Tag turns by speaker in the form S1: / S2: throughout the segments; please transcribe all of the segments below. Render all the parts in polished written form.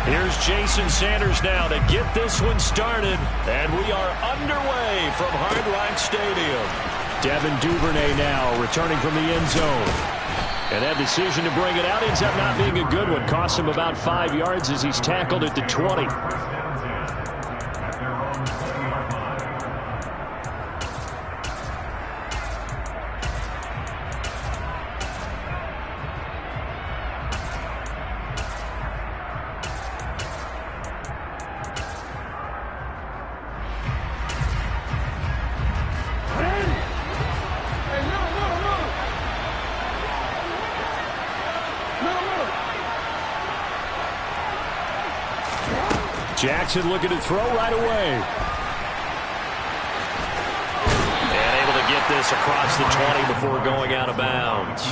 S1: Here's Jason Sanders now to get this one started. And we are underway from Hard Rock Stadium. Devin Duvernay now returning from the end zone. And that decision to bring it out ends up not being a good one. Cost him about 5 yards as he's tackled at the 20. Jackson looking to throw right away. And able to get this across the 20 before going out of bounds.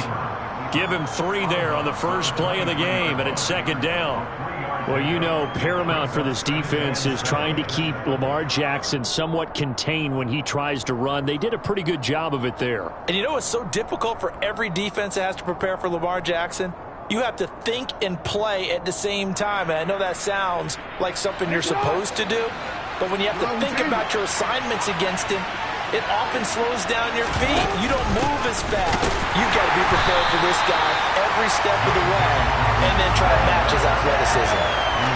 S1: Give him 3 there on the first play of the game, and it's second down. Well, you know, paramount for this defense is trying to keep Lamar Jackson somewhat contained when he tries to run. They did a pretty good job of it there.
S2: And you know what's so difficult for every defense that has to prepare for Lamar Jackson? You have to think and play at the same time. And I know that sounds like something you're supposed to do, but when you have to think about your assignments against him, it often slows down your feet. You don't move as fast. You've got to be prepared for this guy every step of the way and then try to match his athleticism.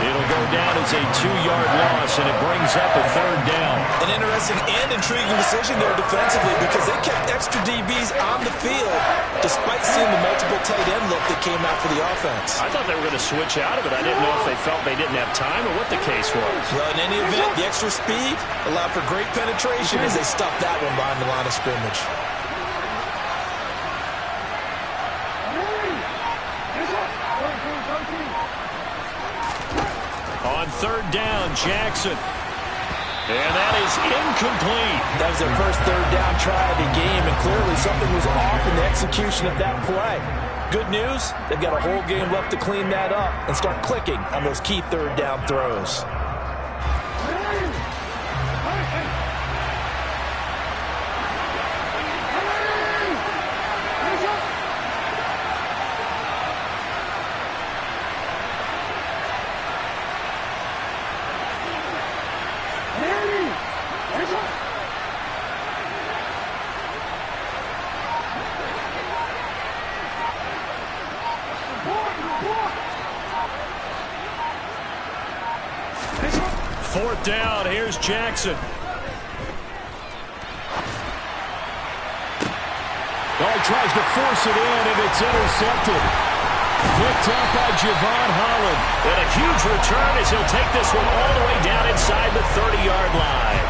S1: It'll go down as a 2-yard loss, and it brings up a third down.
S2: An interesting and intriguing decision there defensively because they kept extra DBs on the field despite seeing the multiple tight end look that came out for the offense.
S1: I thought they were going to switch out of it. I didn't know if they felt they didn't have time or what the case was.
S2: Well, in any event, the extra speed allowed for great penetration as they stuffed that one behind the line of scrimmage.
S1: On third down, Jackson. And that is incomplete.
S2: That was their first third down try of the game, and clearly something was off in the execution of that play. Good news, they've got a whole game left to clean that up and start clicking on those key third down throws.
S1: Fourth down, here's Jackson. Oh, he tries to force it in, and it's intercepted. Picked up by Javon Holland. And a huge return as he'll take this one all the way down inside the 30-yard line.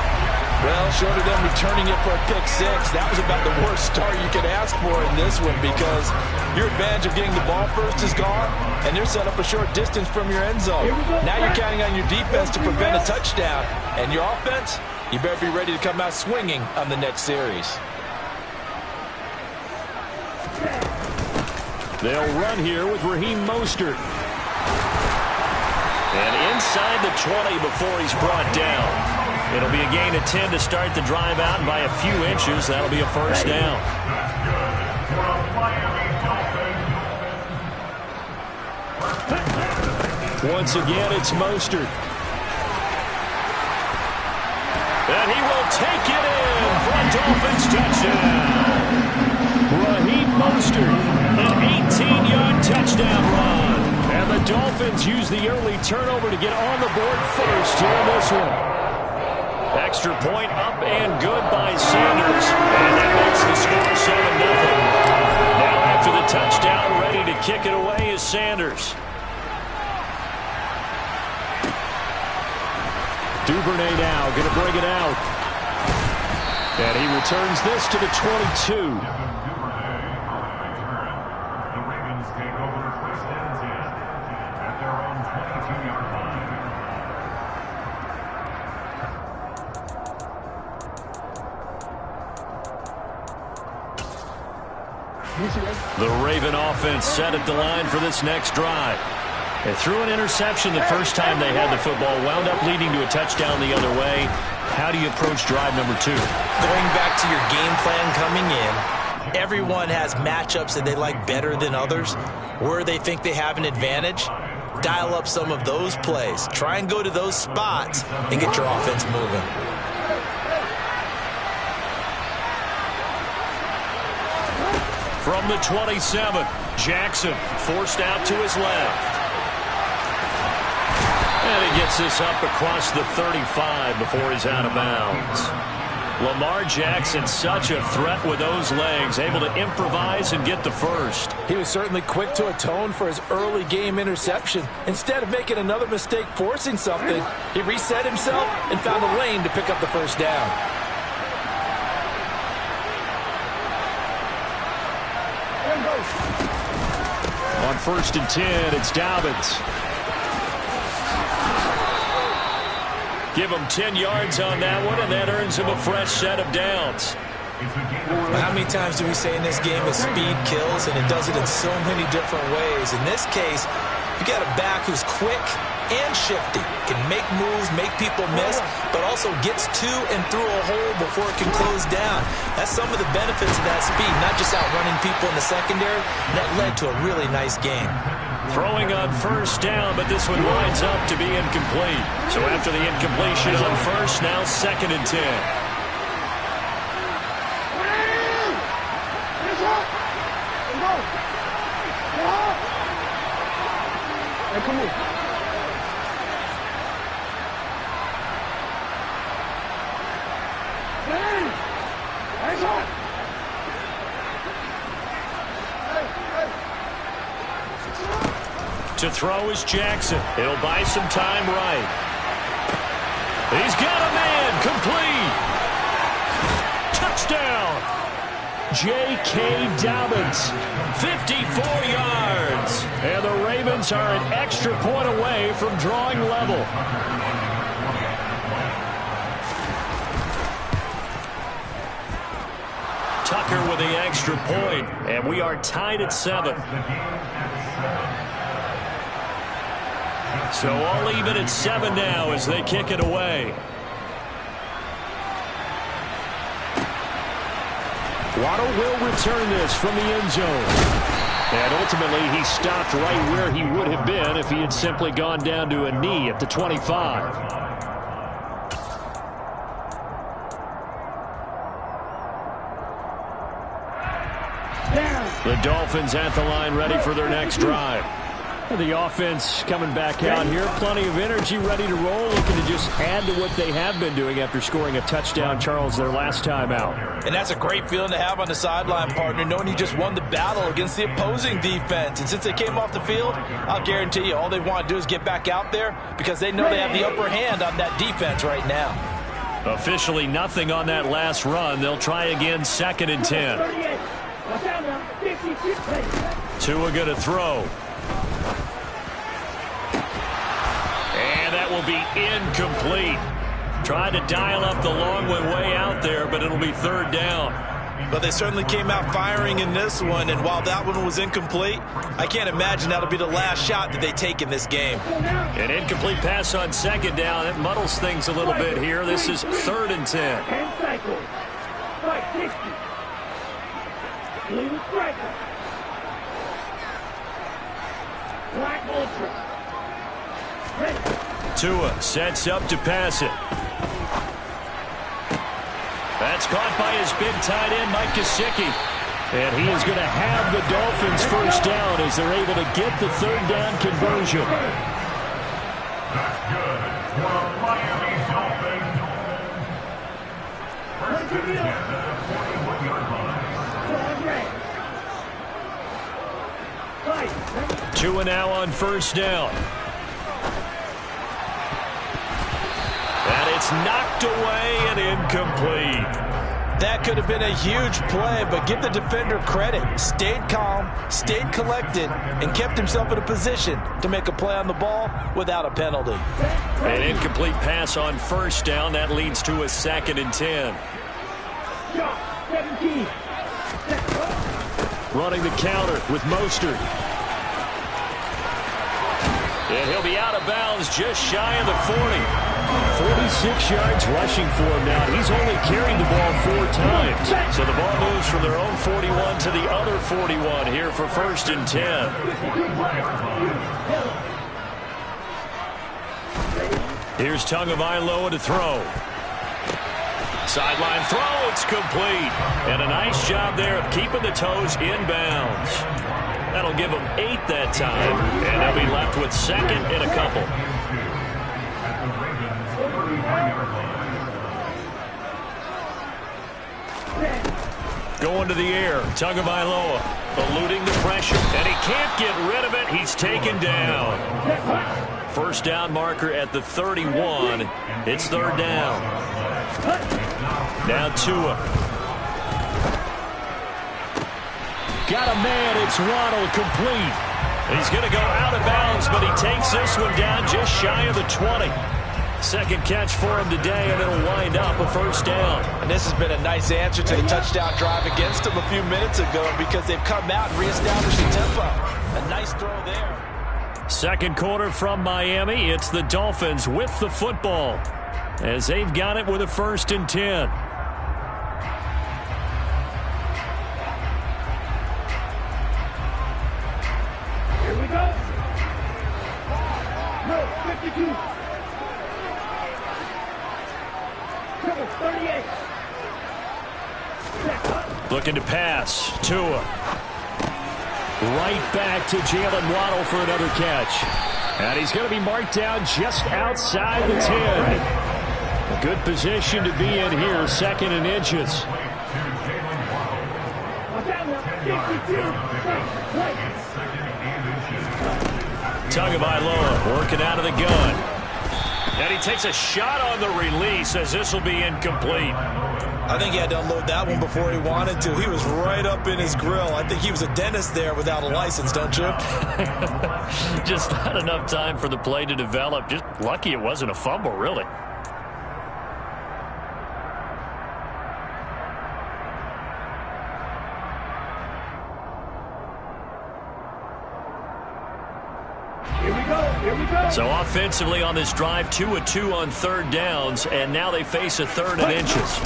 S2: Well, short of them returning it for a pick six, that was about the worst start you could ask for in this one because your advantage of getting the ball first is gone, and you're set up a short distance from your end zone. Now you're counting on your defense to prevent a touchdown, and your offense, you better be ready to come out swinging on the next series.
S1: They'll run here with Raheem Mostert. And inside the 20 before he's brought down. It'll be a gain of 10 to start the drive out, and by a few inches, that'll be a first down. Once again, it's Mostert. And he will take it in for a Dolphins touchdown. Raheem Mostert, an 18-yard touchdown run. And the Dolphins use the early turnover to get on the board first here in this one. Extra point up and good by Sanders. And that makes the score 7-0. Now after the touchdown, ready to kick it away is Sanders. Duvernay now going to bring it out. And he returns this to the 22. The Raven offense set at the line for this next drive. They threw an interception the first time they had the football, wound up leading to a touchdown the other way. How do you approach drive number 2?
S2: Going back to your game plan coming in, everyone has matchups that they like better than others, where they think they have an advantage. dial up some of those plays. Try and go to those spots and get your offense moving.
S1: From the 27, Jackson forced out to his left. And he gets this up across the 35 before he's out of bounds. Lamar Jackson, such a threat with those legs, able to improvise and get the first.
S2: He was certainly quick to atone for his early game interception. Instead of making another mistake forcing something, he reset himself and found a lane to pick up the first down.
S1: On 1st and 10, it's Dobbins. Give him 10 yards on that one, and that earns him a fresh set of downs.
S2: How many times do we say in this game that speed kills, and it does it in so many different ways? In this case, you got a back who's quick and shifty, can make moves, make people miss, but also gets to and through a hole before it can close down. That's some of the benefits of that speed, not just outrunning people in the secondary. That led to a really nice game.
S1: Throwing on 1st down, but this one winds up to be incomplete. So after the incompletion on 1st, now 2nd and 10.
S3: Come on.
S1: To throw is Jackson. He'll buy some time right. He's got a man. Complete. Touchdown. J.K. Dobbins. 54 yards. And the Ravens are an extra point away from drawing level. Tucker with the extra point, and we are tied at 7. So all even at 7 now as they kick it away. Waddle will return this from the end zone. And ultimately he stopped right where he would have been if he had simply gone down to a knee at the 25. The Dolphins at the line ready for their next drive. The offense coming back out here. Plenty of energy, ready to roll, looking to just add to what they have been doing after scoring a touchdown, Charles, their last time out.
S2: And that's a great feeling to have on the sideline, partner, knowing you just won the battle against the opposing defense. And since they came off the field, I'll guarantee you all they want to do is get back out there because they know they have the upper hand on that defense right now.
S1: Officially nothing on that last run. They'll try again, 2nd and 10. Tua going to throw. And that will be incomplete. Tried to dial up the long way out there, but it'll be 3rd down.
S2: But they certainly came out firing in this one, and while that one was incomplete, I can't imagine that'll be the last shot that they take in this game.
S1: An incomplete pass on 2nd down. It muddles things a little bit here. This is 3rd and 10. Tua sets up to pass it. That's caught by his big tight end, Mike Gesicki. And he is going to have the Dolphins 1st down as they're able to get the 3rd down conversion.
S4: That's good for Miami Dolphins. First and 10 at the 41-yard line.
S1: Tua now on 1st down. And it's knocked away and incomplete.
S2: That could have been a huge play, but give the defender credit. Stayed calm, stayed collected, and kept himself in a position to make a play on the ball without a penalty.
S1: An incomplete pass on 1st down. That leads to a 2nd and 10. Running the counter with Mostert. And he'll be out of bounds just shy of the 40. 46 yards rushing for him now. He's only carried the ball 4 times. So the ball moves from their own 41 to the other 41 here for 1st and 10. Here's Tagovailoa to throw. Sideline throw, it's complete. And a nice job there of keeping the toes inbounds. That'll give them 8 that time, and they'll be left with second and a couple. Going to the air, Tagovailoa eluding the pressure, and he can't get rid of it. He's taken down. First down marker at the 31. It's third down. Now Tua. Got a man. It's Waddle, complete. He's going to go out of bounds, but he takes this one down just shy of the 20. Second catch for him today, and it'll wind up a first down.
S2: And this has been a nice answer to the touchdown drive against them a few minutes ago because they've come out and reestablished the tempo. A nice throw there.
S1: Second quarter from Miami. It's the Dolphins with the football as they've got it with a 1st and 10.
S3: Here we go. No, 52. 38.
S1: Looking to pass. Tua. Right back to Jalen Waddle for another catch. And he's going to be marked down just outside the 10. A good position to be in here, 2nd and inches. Tagovailoa working out of the gun. And he takes a shot on the release as this will be incomplete.
S2: I think he had to unload that one before he wanted to. He was right up in his grill. I think he was a dentist there without a license, don't you?
S1: Just not enough time for the play to develop. Just lucky it wasn't a fumble, really. So offensively on this drive, 2 of 2 on third downs, and now they face a 3rd and inches.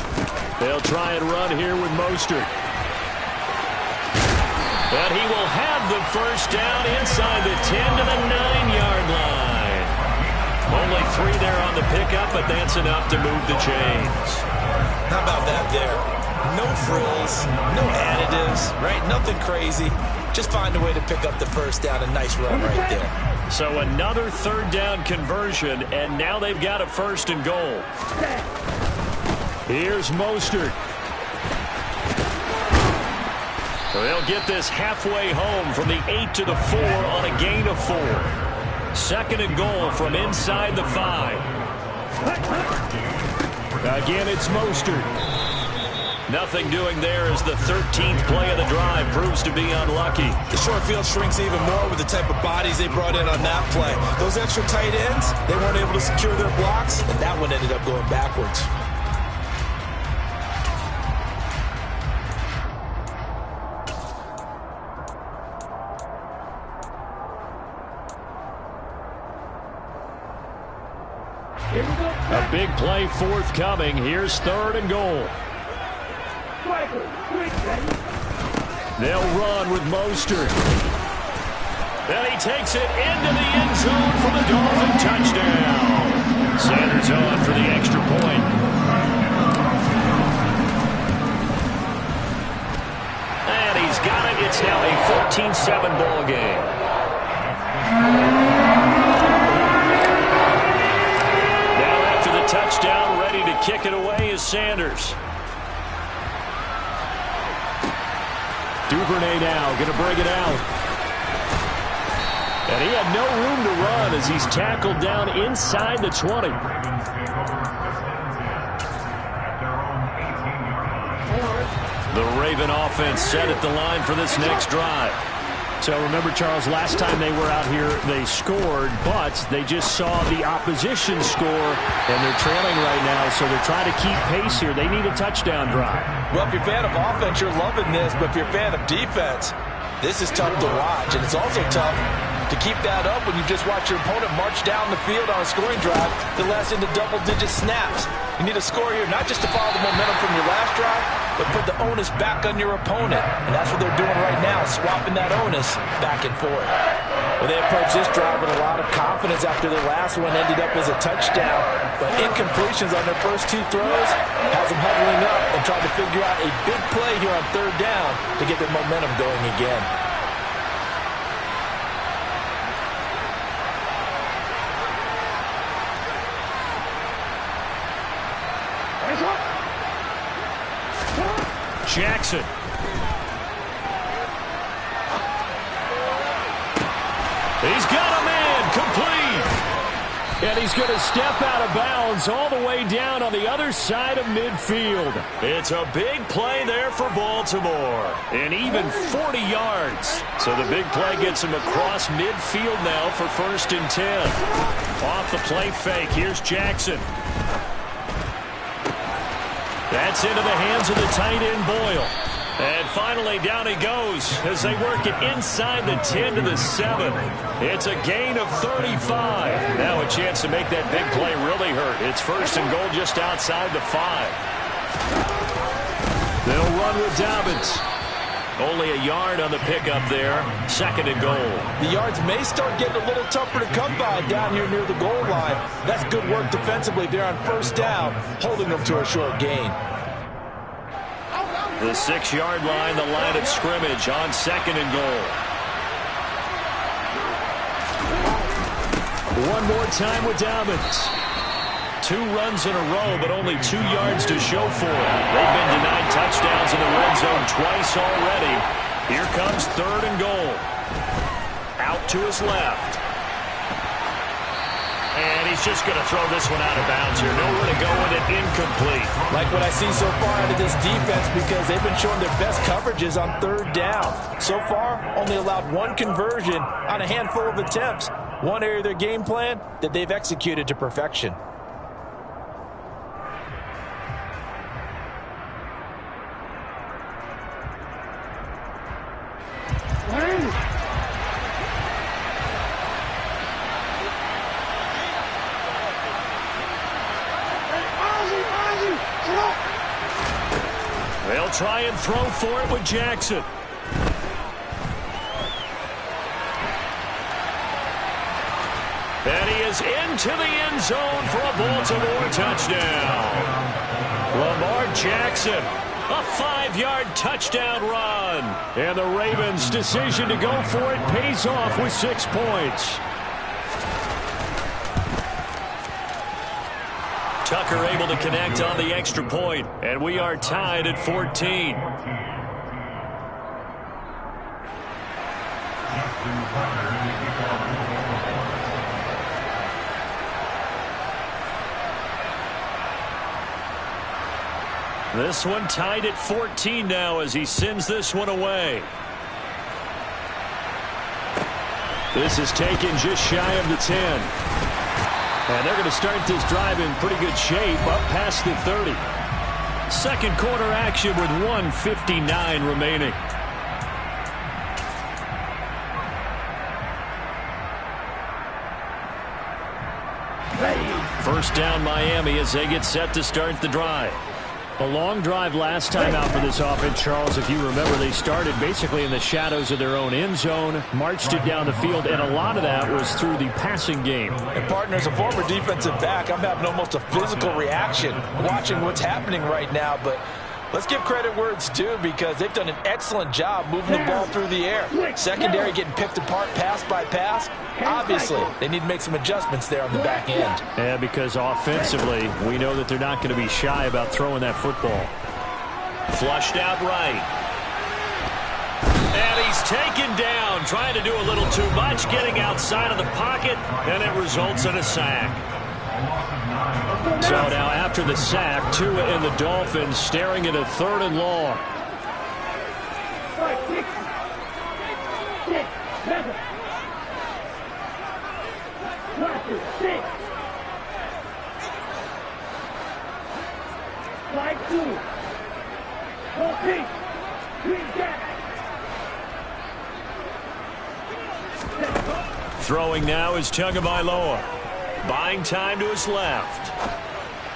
S1: They'll try and run here with Mostert. But he will have the first down inside the 10 to the 9-yard line. Only 3 there on the pickup, but that's enough to move the chains.
S2: How about that there? No frills, no additives, right? Nothing crazy. Just find a way to pick up the first down. A nice run right there.
S1: So another 3rd down conversion, and now they've got a 1st and goal. Here's Mostert. They'll get this halfway home from the 8 to the 4 on a gain of 4. 2nd and goal from inside the 5. Again, it's Mostert. Nothing doing there as the 13th play of the drive proves to be unlucky.
S2: The short field shrinks even more with the type of bodies they brought in on that play. Those extra tight ends, they weren't able to secure their blocks, and that one ended up going backwards.
S1: A big play forthcoming. Here's 3rd and goal. They'll run with Mostert. Then he takes it into the end zone for the Dolphin touchdown. Sanders on for the extra point. And he's got it. It's now a 14-7 ball game. Now after the touchdown, ready to kick it away is Sanders. Duvernay now going to bring it out. And he had no room to run as he's tackled down inside the 20. The Raven offense set at the line for this next drive. So remember, Charles, last time they were out here, they scored, but they just saw the opposition score, and they're trailing right now, so they're trying to keep pace here. They need a touchdown drive.
S2: Well, if you're a fan of offense, you're loving this, but if you're a fan of defense, this is tough to watch, and it's also tough to keep that up when you just watch your opponent march down the field on a scoring drive that lasts into double-digit snaps. You need a score here, not just to follow the momentum from your last drive, but put the onus back on your opponent. And that's what they're doing right now, swapping that onus back and forth. Well, they approached this drive with a lot of confidence after their last one ended up as a touchdown. But incompletions on their first 2 throws has them huddling up and trying to figure out a big play here on 3rd down to get their momentum going again.
S1: Jackson. He's got a man complete. And he's going to step out of bounds all the way down on the other side of midfield. It's a big play there for Baltimore. And even 40 yards. So the big play gets him across midfield now for 1st and 10. Off the play fake. Here's Jackson. That's into the hands of the tight end, Boyle. And finally, down he goes as they work it inside the 10 to the 7. It's a gain of 35. Now a chance to make that big play really hurt. It's 1st and goal just outside the 5. They'll run with Dobbins. Only a yard on the pickup there. 2nd and goal.
S2: The yards may start getting a little tougher to come by down here near the goal line. That's good work defensively there on 1st down, holding them to a short gain.
S1: The 6-yard line, the line of scrimmage on 2nd and goal. One more time with Dobbins. 2 runs in a row, but only 2 yards to show for it. They've been denied touchdowns in the red zone twice already. Here comes 3rd and goal. Out to his left. And he's just going to throw this one out of bounds here. Nowhere to go with it. Incomplete.
S2: Like what I see so far out of this defense, because they've been showing their best coverages on 3rd down. So far, only allowed 1 conversion on a handful of attempts. One area of their game plan that they've executed to perfection.
S1: They'll try and throw for it with Jackson. And he is into the end zone for a Baltimore touchdown. Lamar Jackson, a 5-yard touchdown run. And the Ravens' decision to go for it pays off with 6 points. Tucker able to connect on the extra point, and we are tied at 14. This one tied at 14 now as he sends this one away. This is taken just shy of the 10. And they're going to start this drive in pretty good shape, up past the 30. 2nd quarter action with 1:59 remaining. First down Miami as they get set to start the drive. A long drive last time out for this offense, Charles. If you remember, they started basically in the shadows of their own end zone, marched it down the field, and a lot of that was through the passing game.
S2: And partner, as a former defensive back, I'm having almost a physical reaction watching what's happening right now. But let's give credit where it's due, because they've done an excellent job moving the ball through the air. Secondary getting picked apart pass by pass. Obviously, they need to make some adjustments there on the back end.
S1: Yeah, because offensively, we know that they're not going to be shy about throwing that football. Flushed out right. And he's taken down, trying to do a little too much, getting outside of the pocket, and it results in a sack. So now after the sack, Tua and the Dolphins staring at a 3rd and long.
S3: 5-2.
S1: Throwing now is Tagovailoa. Buying time to his left.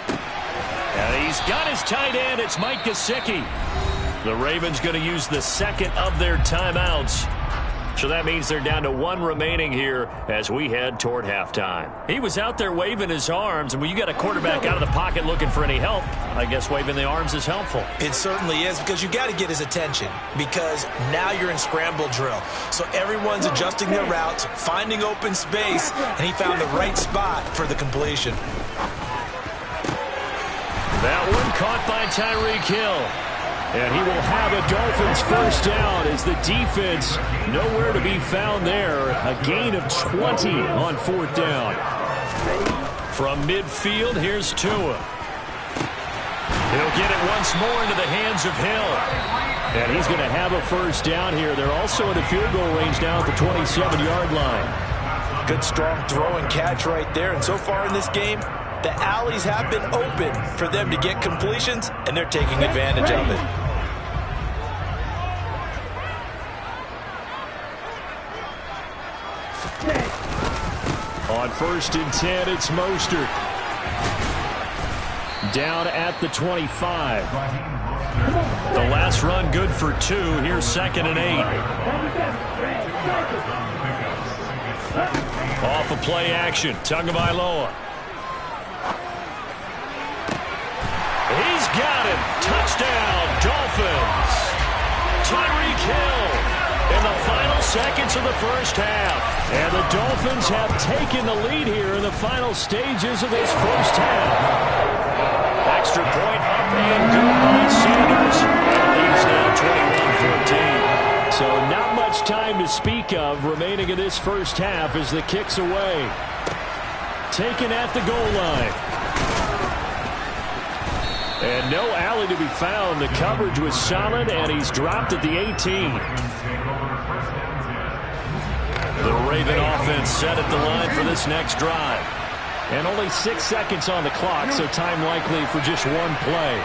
S1: And he's got his tight end. It's Mike Gesicki. The Ravens going to use the 2nd of their timeouts. So that means they're down to 1 remaining here as we head toward halftime. He was out there waving his arms, and when you got a quarterback out of the pocket looking for any help, I guess waving the arms is helpful.
S2: It certainly is, because you got to get his attention, because now you're in scramble drill. So everyone's adjusting their routes, finding open space, and he found the right spot for the completion.
S1: That one caught by Tyreek Hill. And he will have a Dolphins first down as the defense nowhere to be found there. A gain of 20 on 4th down. From midfield, here's Tua. He'll get it once more into the hands of Hill. And he's going to have a first down here. They're also in a field goal range now at the 27-yard line.
S2: Good, strong throw and catch right there. And so far in this game, the alleys have been open for them to get completions, and they're taking advantage of it.
S1: On 1st and 10, it's Mostert. Down at the 25. The last run good for 2. Here's 2nd and 8. Off of play action. Tagovailoa. He's got him. Touchdown, Dolphins. Tyreek Hill in the final seconds of the first half. And the Dolphins have taken the lead here in the final stages of this first half. Extra point up and good by Sanders. And it leads now 21-14. So not much time to speak of remaining in this first half as the kick's away. Taken at the goal line. And no alley to be found. The coverage was solid, and he's dropped at the 18. The Raven offense set at the line for this next drive. And only 6 seconds on the clock, so time likely for just one play.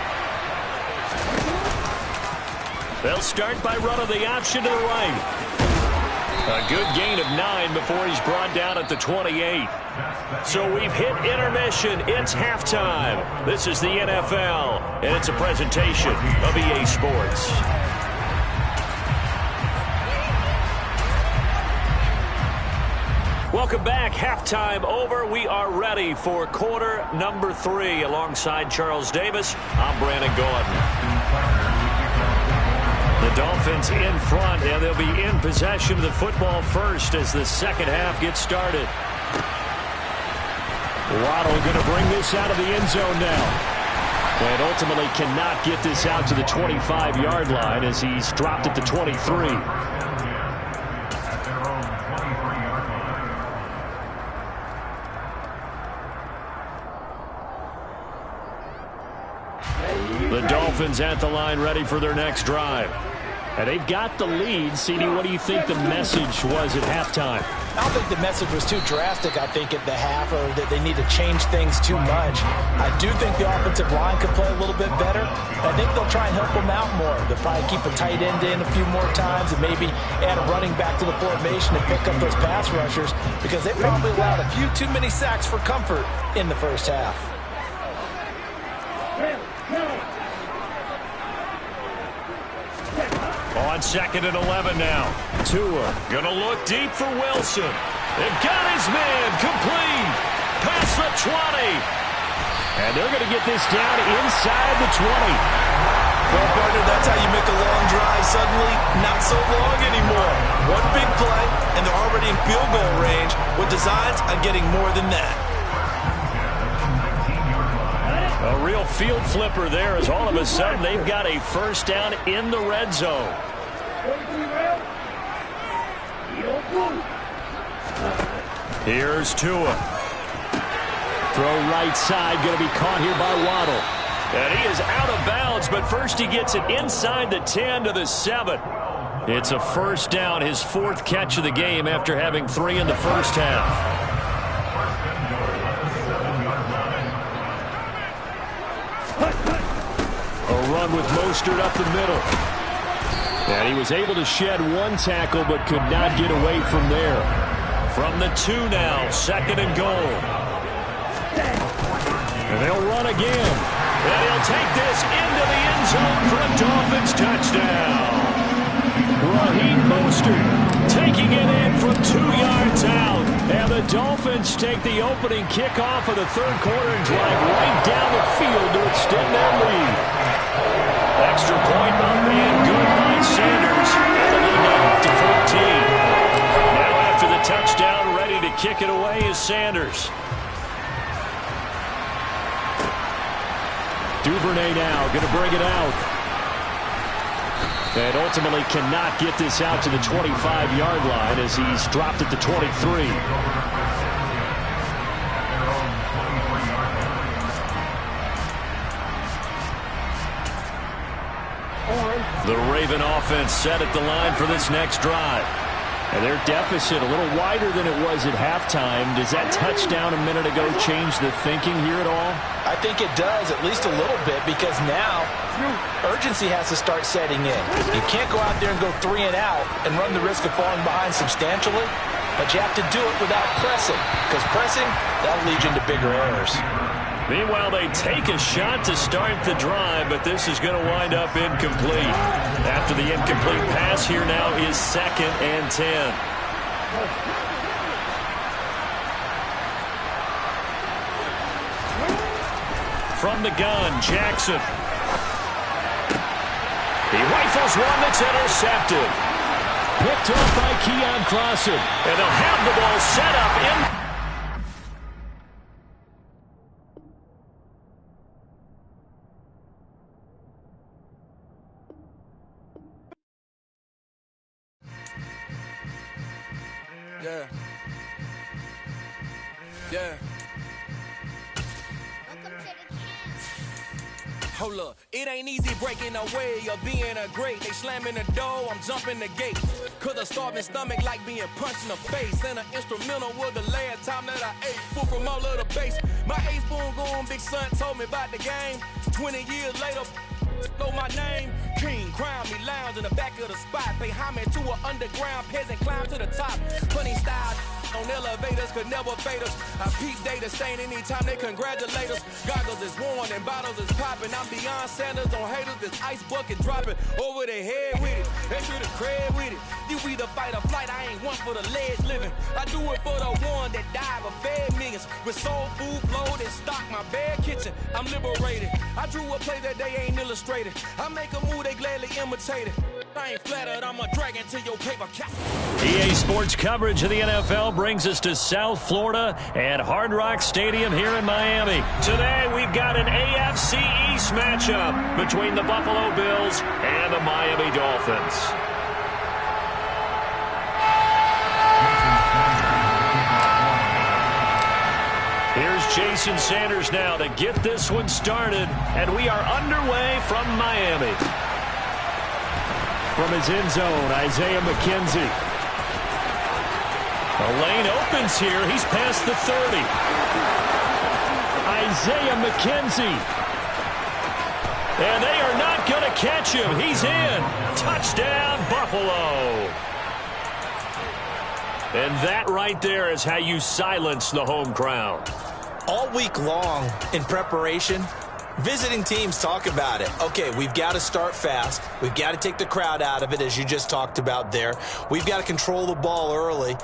S1: They'll start by running the option to the right. A good gain of 9 before he's brought down at the 28. So we've hit intermission. It's halftime. This is the NFL, and it's a presentation of EA Sports. Welcome back. Halftime over. We are ready for quarter number 3. Alongside Charles Davis, I'm Brandon Gordon. The Dolphins in front, and they'll be in possession of the football first as the second half gets started. Waddle going to bring this out of the end zone now. And ultimately cannot get this out to the 25-yard line as he's dropped at the 23. The Dolphins at the line ready for their next drive. And they've got the lead. CD, what do you think the message was at halftime?
S2: I don't think the message was too drastic, I think, at the half, or that they need to change things too much. I do think the offensive line could play a little bit better. I think they'll try and help them out more. They'll probably keep a tight end in a few more times and maybe add a running back to the formation and pick up those pass rushers, because they probably allowed a few too many sacks for comfort in the first half.
S1: On 2nd and 11 now. Tua going to look deep for Wilson. They've got his man complete. Past the 20. And they're going to get this down inside the 20.
S2: Well, partner, that's how you make a long drive suddenly not so long anymore. One big play, and they're already in field goal range with designs on getting more than that.
S1: A real field flipper there as all of a sudden they've got a first down in the red zone. Here's Tua. Throw right side, going to be caught here by Waddle. And he is out of bounds, but first he gets it inside the 10 to the 7. It's a first down, his 4th catch of the game after having 3 in the first half. A run with Mostert up the middle. And he was able to shed 1 tackle but could not get away from there. From the 2 now, 2nd and goal. And they'll run again. And he'll take this into the end zone for a Dolphins touchdown. Raheem Mostert taking it in from 2 yards out. And the Dolphins take the opening kickoff of the third quarter and drive right down the field to extend their lead. Extra point up and good by Sanders. And the lead now up to 14. Now after the touchdown, ready to kick it away is Sanders. Duvernay now going to bring it out. And ultimately cannot get this out to the 25-yard line as he's dropped at the 23. The Raven offense set at the line for this next drive. And their deficit a little wider than it was at halftime. Does that touchdown a minute ago change the thinking here at all?
S2: I think it does, at least a little bit, because now urgency has to start setting in. You can't go out there and go 3 and out and run the risk of falling behind substantially, but you have to do it without pressing, because pressing, that'll lead you into bigger errors.
S1: Meanwhile, they take a shot to start the drive, but this is going to wind up incomplete. After the incomplete pass, here now is 2nd and 10. From the gun, Jackson. He rifles one that's intercepted. Picked off by Keon Clausen. And they'll have the ball set up in...
S5: Yeah. Yeah. Hold up, it ain't easy breaking away or being a great. They slamming the door, I'm jumping the gate. Cause a starving stomach like being punched in the face. And an instrumental was the last time that I ate. Food from all of the base. My ace spoon going, big son told me about the game. 20 years later, know my name. King, crown me, lounge in the back of the spot. Pay homage to an underground peasant, climb to the top. Funny style on elevators could never fade us. I peep data stain anytime they congratulate us. Goggles is worn and bottles is popping. I'm beyond Sanders on haters. This ice bucket dropping over their head with it. Extra the cred with it. You either fight or flight. I ain't one for the ledge living. I do it for the one that died but fed millions. With soul food flowed and stock my bad kitchen. I'm liberated. I drew a play that they ain't illustrated. I make a move they gladly imitate it. I ain't flattered, I'm a dragon to your paper cap.
S1: EA Sports coverage of the NFL brings us to South Florida at Hard Rock Stadium here in Miami. Today we've got an AFC East matchup between the Buffalo Bills and the Miami Dolphins. Here's Jason Sanders now to get this one started, and we are underway from Miami. From his end zone, Isaiah McKenzie. The lane opens here. He's past the 30. Isaiah McKenzie. And they are not going to catch him. He's in. Touchdown, Buffalo. And that right there is how you silence the home crowd.
S2: All week long in preparation, visiting teams talk about it. Okay, we've got to start fast. We've got to take the crowd out of it, as you just talked about there. We've got to control the ball early.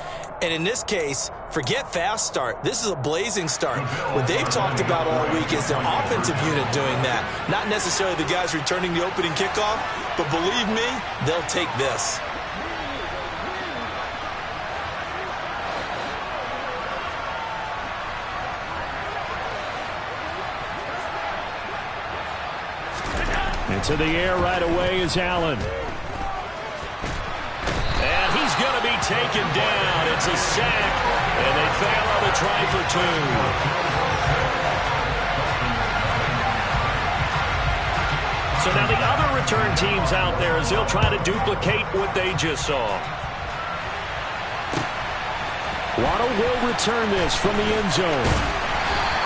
S2: And in this case, forget fast start. This is a blazing start. What they've talked about all week is their offensive unit doing that. Not necessarily the guys returning the opening kickoff, but believe me, they'll take this.
S1: Into the air right away is Allen. And he's going to be taken down. It's a sack, and they fail on the try for 2. So now the other return teams out there as they'll try to duplicate what they just saw. Waddle will return this from the end zone.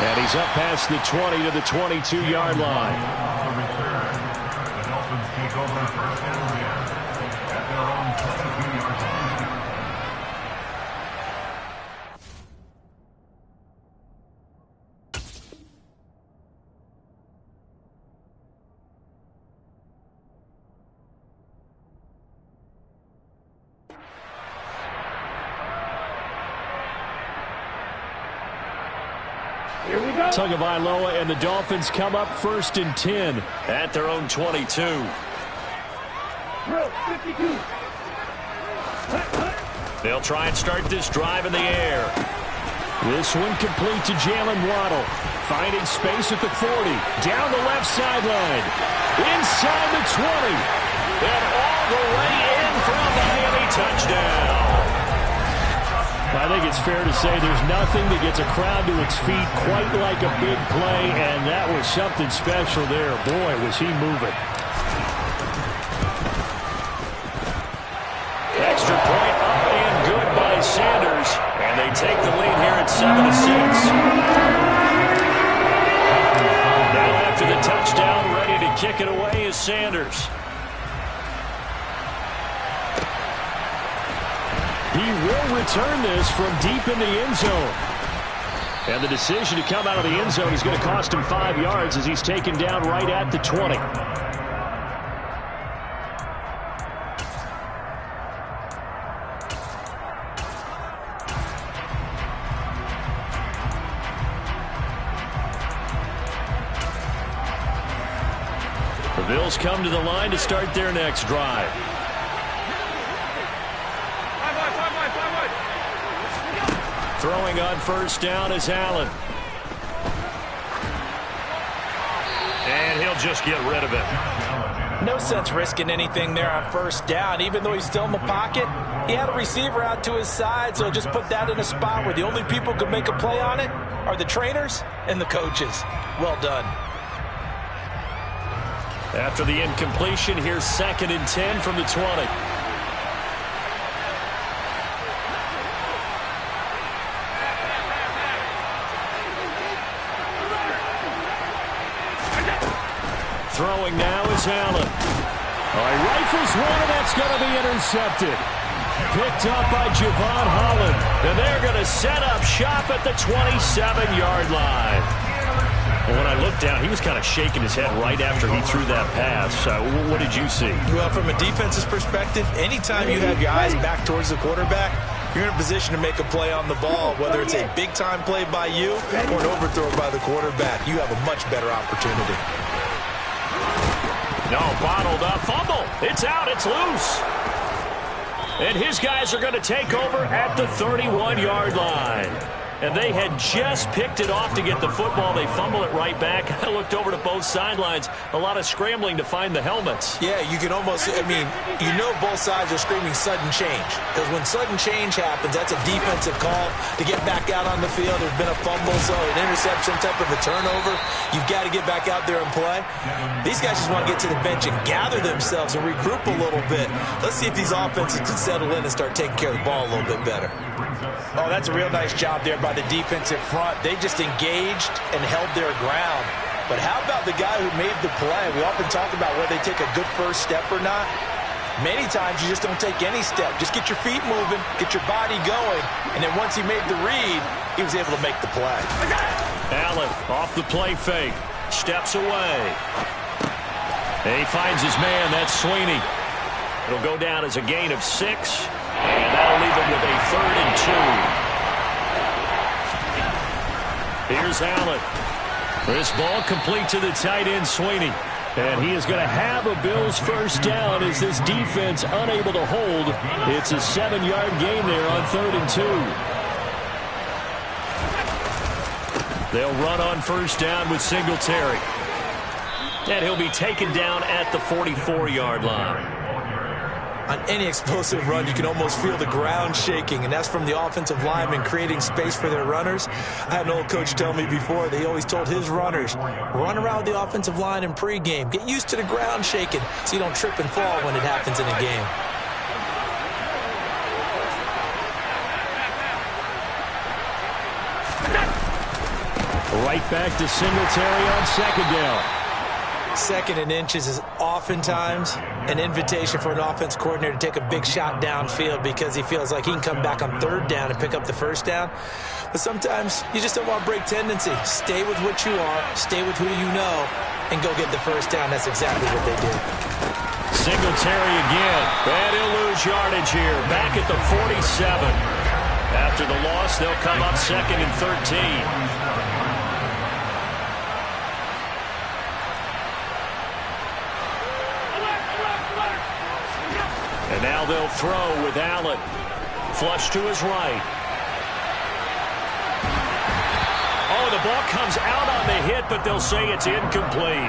S1: And he's up past the 20 to the 22-yard line.
S4: Take over first and 10 at their own 22-yard line.
S3: Here we go.
S1: Tagovailoa and the Dolphins come up 1st and 10 at their own 22.
S3: Drill 52.
S1: They'll try and start this drive in the air. This one complete to Jalen Waddle. Finding space at the 40. Down the left sideline. Inside the 20. And all the way in for a Miami touchdown. I think it's fair to say there's nothing that gets a crowd to its feet quite like a big play, and that was something special there. Boy, was he moving. Extra point up and good by Sanders, and they take the lead here at 7-6. Now after the touchdown, ready to kick it away is Sanders. He will return this from deep in the end zone. And the decision to come out of the end zone is going to cost him 5 yards as he's taken down right at the 20. The Bills come to the line to start their next drive. Throwing on first down is Allen. And he'll just get rid of it.
S2: No sense risking anything there on first down. Even though he's still in the pocket, he had a receiver out to his side, so just put that in a spot where the only people who can make a play on it are the trainers and the coaches. Well done.
S1: After the incompletion, here's 2nd and 10 from the 20. Throwing now is Allen. Rifles one, and that's going to be intercepted. Picked up by Javon Holland. And they're going to set up shop at the 27-yard line. And when I looked down, he was kind of shaking his head right after he threw that pass. What did you see?
S2: Well, from a defense's perspective, anytime you have your eyes back towards the quarterback, you're in a position to make a play on the ball, whether it's a big-time play by you or an overthrow by the quarterback. You have a much better opportunity.
S1: No, bottled up. Fumble. It's out. It's loose. And his guys are going to take over at the 31-yard line. And they had just picked it off to get the football. They fumble it right back. I looked over to both sidelines. A lot of scrambling to find the helmets.
S2: Yeah, you can almost, you know both sides are screaming sudden change. Because when sudden change happens, that's a defensive call to get back out on the field. There's been a fumble, so an interception, type of a turnover. You've got to get back out there and play. These guys just want to get to the bench and gather themselves and regroup a little bit. Let's see if these offenses can settle in and start taking care of the ball a little bit better. Oh, that's a real nice job there by the defensive front. They just engaged and held their ground. But how about the guy who made the play? We often talk about whether they take a good first step or not. Many times you just don't take any step. Just get your feet moving, get your body going, and then once he made the read, he was able to make the play.
S1: Allen off the play fake. Steps away. And he finds his man. That's Sweeney. It'll go down as a gain of 6. And that'll leave him with a 3rd and 2. Here's Allen. This ball complete to the tight end, Sweeney. And he is going to have a Bills first down as this defense unable to hold. It's a 7-yard gain there on 3rd and 2. They'll run on first down with Singletary. And he'll be taken down at the 44-yard line.
S2: On any explosive run, you can almost feel the ground shaking, and that's from the offensive linemen creating space for their runners. I had an old coach tell me before, they always told his runners, run around the offensive line in pregame. Get used to the ground shaking so you don't trip and fall when it happens in a game.
S1: Right back to Singletary on 2nd down.
S2: 2nd and inches is oftentimes an invitation for an offense coordinator to take a big shot downfield because he feels like he can come back on 3rd down and pick up the first down. But sometimes you just don't want to break tendency. Stay with what you are, stay with who you know, and go get the first down. That's exactly what they did.
S1: Singletary again. And he'll lose yardage here. Back at the 47. After the loss, they'll come up 2nd and 13. And now they'll throw with Allen. Flush to his right. Oh, the ball comes out on the hit, but they'll say it's incomplete.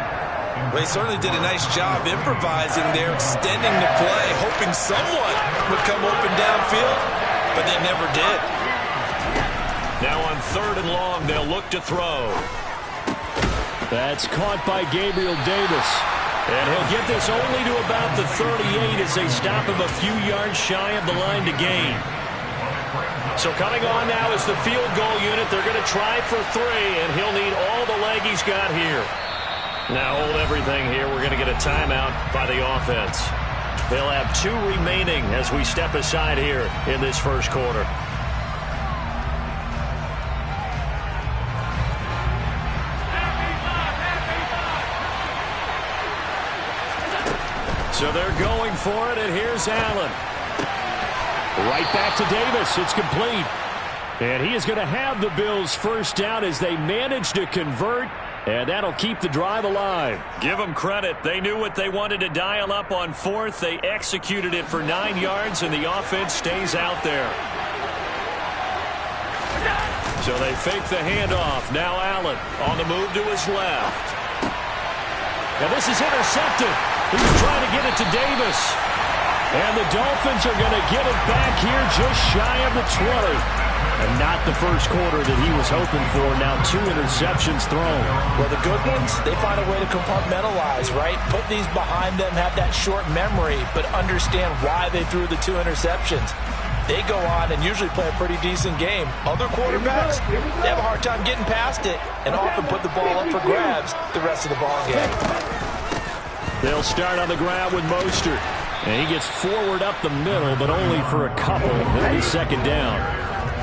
S2: Well, he certainly did a nice job improvising there, extending the play, hoping someone would come open downfield, but they never did.
S1: Now on 3rd and long, they'll look to throw. That's caught by Gabriel Davis. And he'll get this only to about the 38 as they stop him a few yards shy of the line to gain. So coming on now is the field goal unit. They're going to try for 3, and he'll need all the leg he's got here. Now hold everything here. We're going to get a timeout by the offense. They'll have 2 remaining as we step aside here in this first quarter. So they're going for it, and here's Allen. Right back to Davis. It's complete. And he is going to have the Bills first down as they manage to convert, and that'll keep the drive alive. Give them credit. They knew what they wanted to dial up on 4th. They executed it for 9 yards, and the offense stays out there. So they fake the handoff. Now Allen on the move to his left. Now this is intercepted. He's trying to get it to Davis. And the Dolphins are going to get it back here just shy of the 20. And not the first quarter that he was hoping for. Now 2 interceptions thrown.
S2: Well, the good ones, they find a way to compartmentalize, right? Put these behind them, have that short memory, but understand why they threw the 2 interceptions. They go on and usually play a pretty decent game. Other quarterbacks, they have a hard time getting past it and often put the ball up for grabs the rest of the ball game.
S1: They'll start on the ground with Mostert. And he gets forward up the middle, but only for a couple. It'll be 2nd down.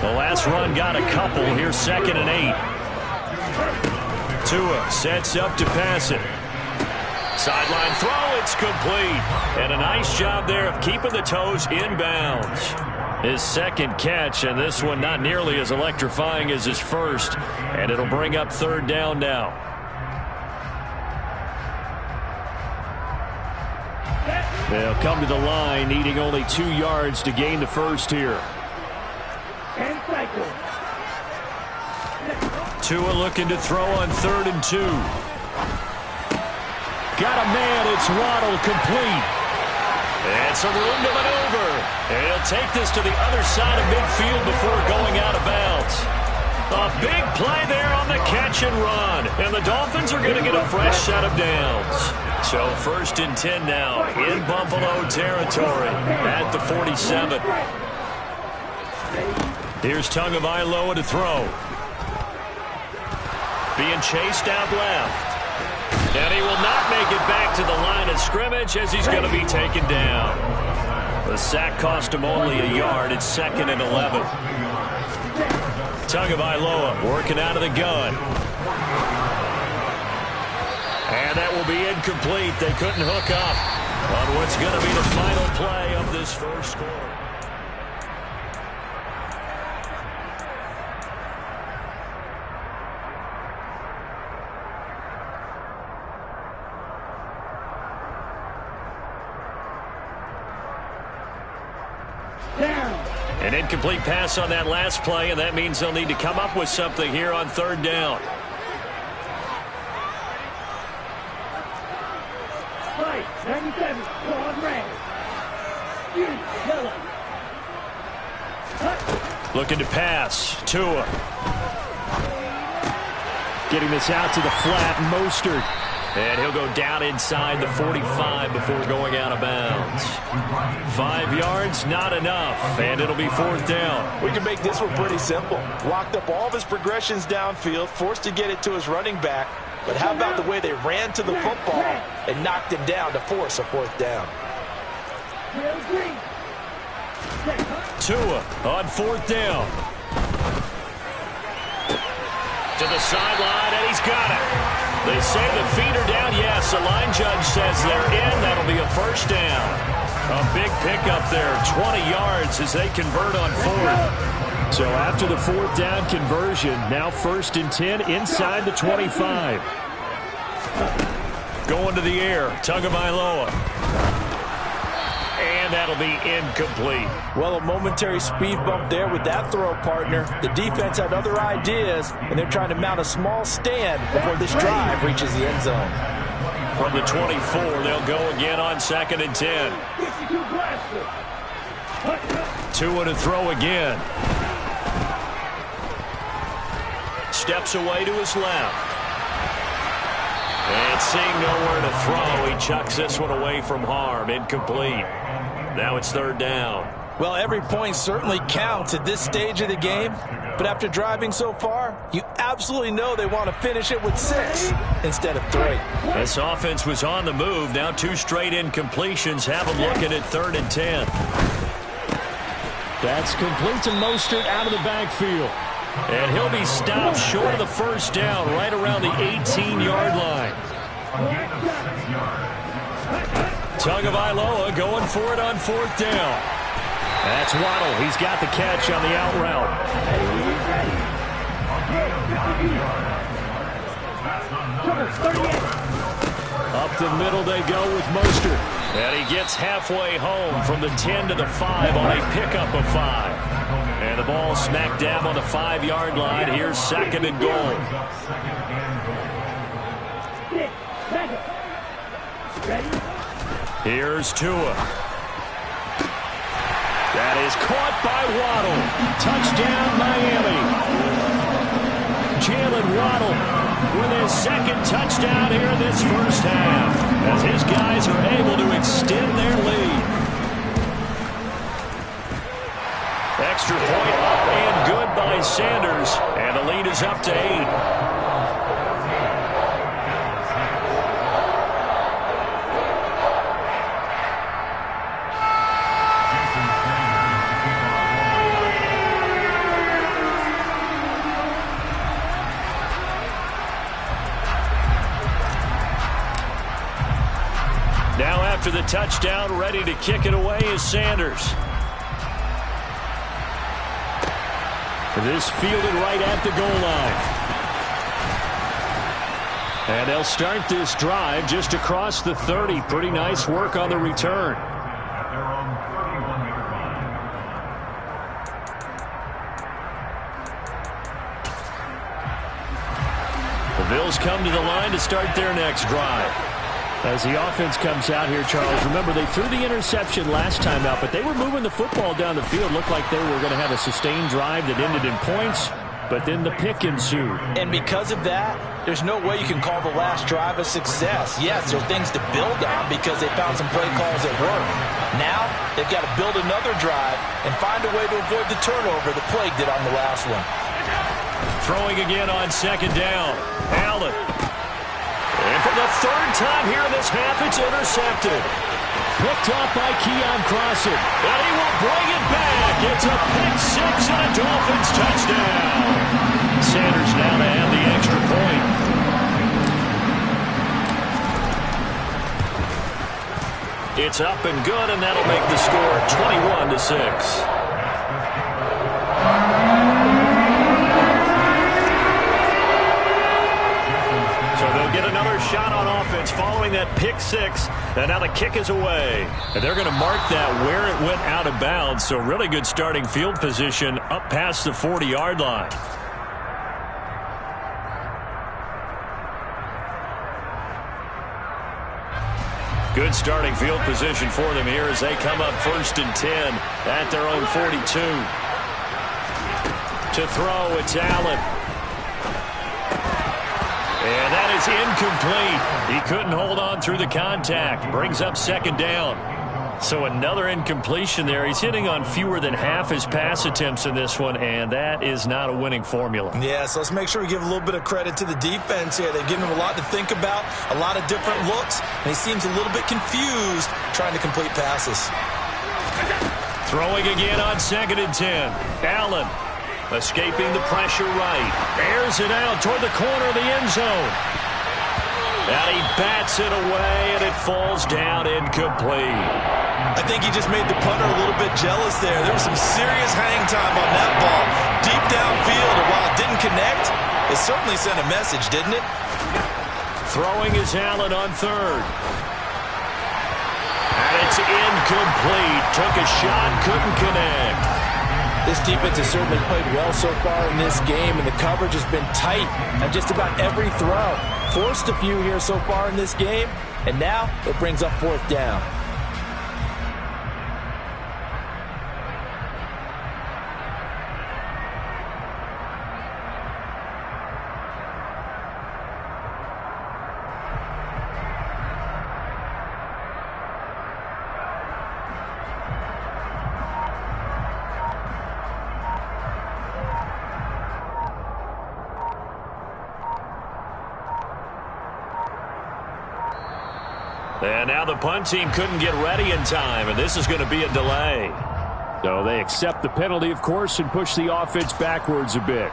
S1: The last run got a couple. Here's 2nd and 8. Tua sets up to pass it. Sideline throw, it's complete. And a nice job there of keeping the toes inbounds. His 2nd catch, and this one not nearly as electrifying as his first. And it'll bring up 3rd down now. They'll come to the line, needing only 2 yards to gain the first here. Tua looking to throw on 3rd and 2. Got a man, it's Waddle, complete. And some room to maneuver. And he'll take this to the other side of midfield before going out of bounds. A big play there on the catch and run. And the Dolphins are going to get a fresh set of downs. So 1st and 10 now in Buffalo territory at the 47. Here's Tagovailoa to throw. Being chased out left. And he will not make it back to the line of scrimmage as he's going to be taken down. The sack cost him only a yard. It's 2nd and 11. Tagovailoa working out of the gun. And that will be incomplete. They couldn't hook up on what's going to be the final play of this first quarter. An incomplete pass on that last play, and that means they'll need to come up with something here on 3rd down. Looking to pass. Tua. Getting this out to the flat. Mostert. And he'll go down inside the 45 before going out of bounds. 5 yards, not enough. And it'll be 4th down.
S2: We can make this one pretty simple. Locked up all of his progressions downfield, forced to get it to his running back. But how about the way they ran to the football and knocked him down to force a 4th down?
S1: Tua on 4th down. To the sideline, and he's got it. They say the feet are down. Yes, the line judge says they're in. That'll be a 1st down. A big pickup there, 20 yards as they convert on 4th. So after the 4th down conversion, now 1st and 10 inside the 25. Going to the air, Tagovailoa. And and that'll be incomplete.
S2: Well, a momentary speed bump there with that throw, partner. The defense had other ideas, and they're trying to mount a small stand before this drive reaches the end zone.
S1: From the 24, they'll go again on 2nd and 10. 2 to throw again. Steps away to his left. And seeing nowhere to throw, he chucks this one away from harm. Incomplete. Now it's 3rd down.
S2: Well, every point certainly counts at this stage of the game. But after driving so far, you absolutely know they want to finish it with 6 instead of 3.
S1: This offense was on the move. Now 2 straight incompletions have them looking at 3rd and 10. That's complete to Mostert out of the backfield. And he'll be stopped short of the 1st down, right around the 18-yard line. Tagovailoa going for it on 4th down. That's Waddle. He's got the catch on the out route. Up the middle they go with Mostert. And he gets halfway home from the 10 to the 5 on a pickup of 5. And the ball smack dab on the 5-yard line. Here's 2nd and goal. Here's Tua. That is caught by Waddle. Touchdown, Miami. Jalen Waddle with his 2nd touchdown here in this 1st half, as his guys are able to extend their lead. Extra point up and good by Sanders, and the lead is up to 8. Now after the touchdown, ready to kick it away is Sanders. This fielded right at the goal line. And they'll start this drive just across the 30. Pretty nice work on the return. The Bills come to the line to start their next drive. As the offense comes out here, Charles, remember they threw the interception last time out, but they were moving the football down the field. Looked like they were going to have a sustained drive that ended in points, but then the pick ensued.
S2: And because of that, there's no way you can call the last drive a success. Yes, there are things to build on because they found some play calls that work. Now, they've got to build another drive and find a way to avoid the turnover that plagued it on the last one.
S1: Throwing again on 2nd down. Allen. And for the 3rd time here in this half, it's intercepted. Picked off by Keon Crossen. And he will bring it back. It's a pick 6 and a Dolphins touchdown. Sanders now to have the extra point. It's up and good, and that'll make the score 21-6. Get another shot on offense following that pick 6, and now the kick is away. And they're going to mark that where it went out of bounds, so really good starting field position up past the 40-yard line. Good starting field position for them here as they come up 1st and 10 at their own 42. To throw, it's Allen. And that is incomplete. He couldn't hold on through the contact. Brings up 2nd down. So another incompletion there. He's hitting on fewer than half his pass attempts in this one, and that is not a winning formula.
S2: Yeah, so let's make sure we give a little bit of credit to the defense here. They've given him a lot to think about, a lot of different looks, and he seems a little bit confused trying to complete passes.
S1: Throwing again on 2nd and 10. Allen. Escaping the pressure right. Airs it out toward the corner of the end zone. And he bats it away, and it falls down incomplete.
S2: I think he just made the punter a little bit jealous there. There was some serious hang time on that ball. Deep downfield, and while it didn't connect, it certainly sent a message, didn't it?
S1: Throwing is Allen on 3rd. And It's incomplete. Took a shot, couldn't connect.
S2: This defense has certainly played well so far in this game, and the coverage has been tight on just about every throw. Forced a few here so far in this game, and now it brings up fourth down.
S1: And now the punt team couldn't get ready in time, and this is going to be a delay. So they accept the penalty, of course, and push the offense backwards a bit.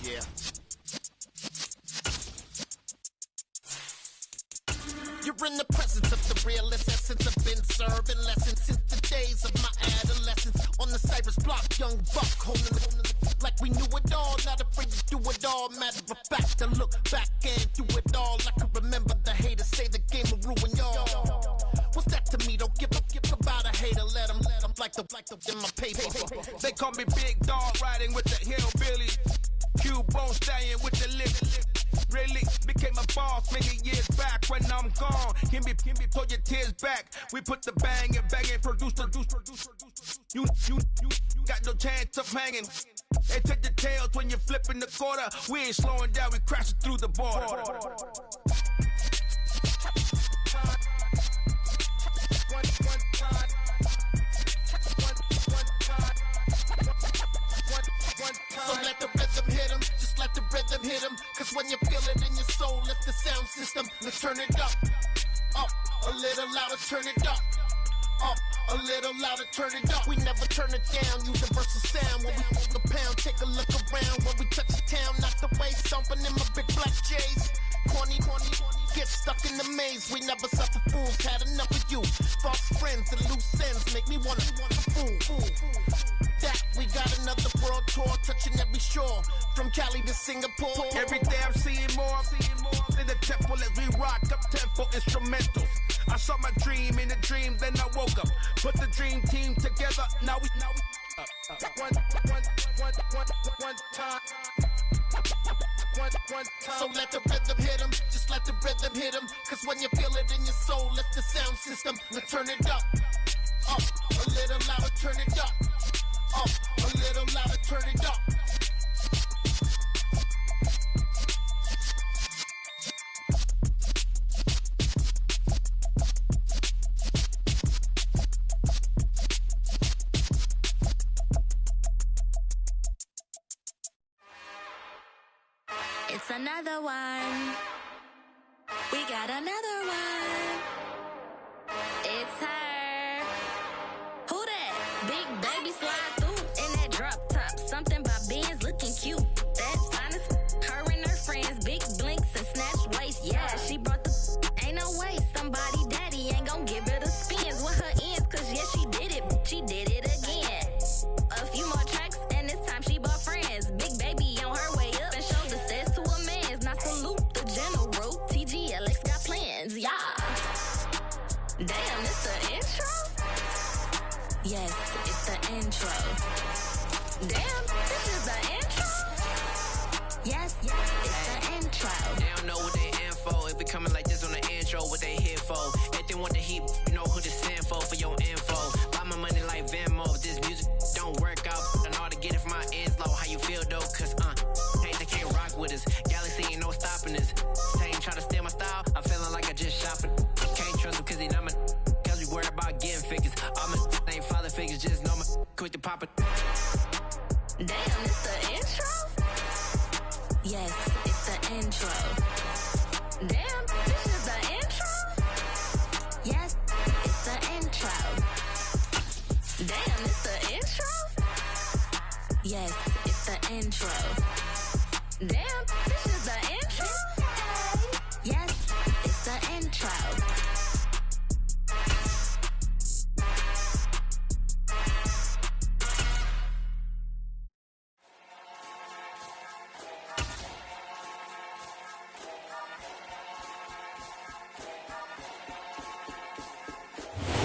S6: Yeah. You're in the presence of the realest essence. I've been serving lessons since the days of my adolescence. On the Cypress block, young buck, holding it like we knew it all. Not afraid to do it all. Matter of fact, I look back and do it all. I can remember the haters say the game will ruin y'all. What's that to me? Don't give about a hater. Let them like the in my paper.
S5: They call me Big Dog, riding with the hillbillies. Q-Bone stallion with the lip. Really became a boss many years back. When I'm gone, can be pull your tears back. We put the bang and produce. You got no chance of hanging. They take the tails when you're flipping the quarter. We ain't slowing down, we crashing through the border.
S6: So let the rhythm hit him, just let the rhythm hit him. Cause when you feel it in your soul, lift the sound system. Let's turn it up, a little louder, turn it up, a little louder, turn it up. We never turn it down, universal sound. When we move the pound, take a look around. When we touch the town, not the way, stomping in my big black J's. Corny, get stuck in the maze. We never suffer fools, had enough of you. False friends and loose ends make me wanna fool. That we got another world tour, touching every shore, from Cali to Singapore.
S5: Every day I'm seeing more in the temple as we rock up tempo instrumentals. I saw my dream in a dream, then I woke up. Put the dream team together, now we one time.
S6: So let the rhythm hit him, just let the rhythm hit him. Cause when you feel it in your soul, lift the sound system. Let's turn it up, a little louder, turn it up, a little louder, turn it up.
S7: another one. We got another one. It's her. Who that? Big baby slide through in that drop top. Something by Benz looking cute. That's honest. Her and her friends, big blinks and snatch waist. Yeah, she brought the. Ain't no way somebody daddy ain't gon' give her the spins with her ends. Cause yeah, she did it. She did it again. A few more tracks and this time she bought friends. Big baby on her way up and showed the stairs to a man's. Now salute the general. TGLX got plans, yeah. Damn, it's the intro? Yes, it's the intro. Damn, this is the intro? Yes, it's the intro.
S8: They don't know what they info. If it coming like this on the intro, what they here for? Everything want the heat, you know who to send for your info. Buy my money like Venmo. If this music don't work out, I know how to get it from my ends low. How you feel though? Cause hey, they can't rock with us. Galaxy ain't no stopping us. Same try to steal my style. I'm feeling like I just shopping. Can't trust him cause he not my. Cause we worried about getting figures. All my ain't father figures, just know my quick to pop it.
S7: Damn, it's the intro? Yes, it's the intro. Damn, this is the intro? Yes, it's the intro. Damn, it's the intro? Yes, it's the intro. Damn, this is the intro? Yes, it's the intro.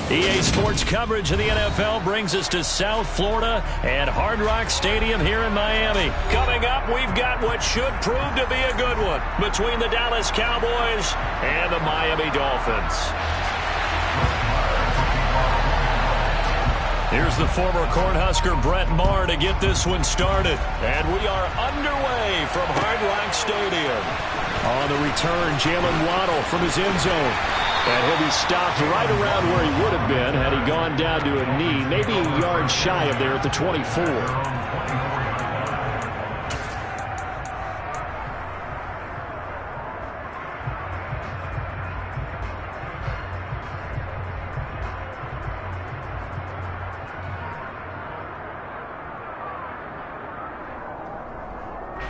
S1: EA Sports coverage of the NFL brings us to South Florida and Hard Rock Stadium here in Miami. Coming up, we've got what should prove to be a good one between the Dallas Cowboys and the Miami Dolphins. Here's the former Cornhusker Brett Maher to get this one started. And we are underway from Hard Rock Stadium. On the return, Jalen Waddle from his end zone. And he'll be stopped right around where he would have been had he gone down to a knee, maybe a yard shy of there at the 24.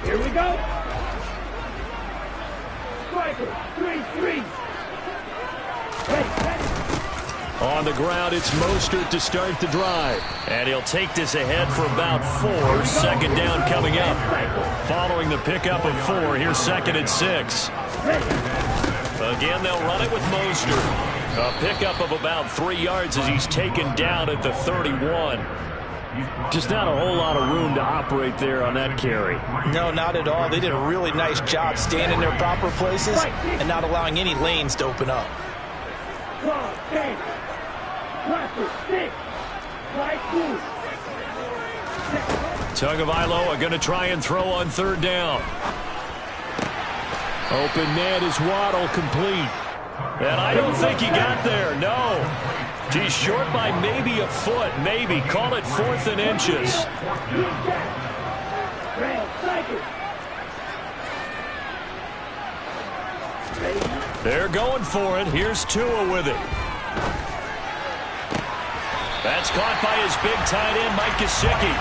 S3: Here we go. Striker, 3-3.
S1: On the ground, it's Mostert to start the drive. And he'll take this ahead for about 4. Second down coming up. Following the pickup of 4, here's second and 6. Again, they'll run it with Mostert. A pickup of about 3 yards as he's taken down at the 31. Just not a whole lot of room to operate there on that carry.
S2: No, not at all. They did a really nice job staying in their proper places and not allowing any lanes to open up.
S1: Tagovailoa are going to try and throw on third down. Open man is Waddle, complete. And I don't think he got there, no. He's short by maybe a foot, maybe. Call it 4th and inches. They're going for it. Here's Tua with it. That's caught by his big tight end, Mike Gesicki.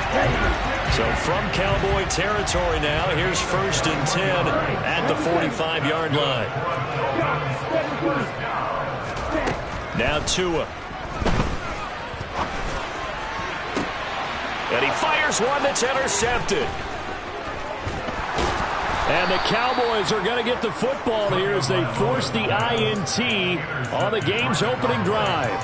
S1: So from Cowboy territory now, here's 1st and 10 at the 45-yard line. Now Tua. And he fires one that's intercepted. And the Cowboys are going to get the football here as they force the INT on the game's opening drive.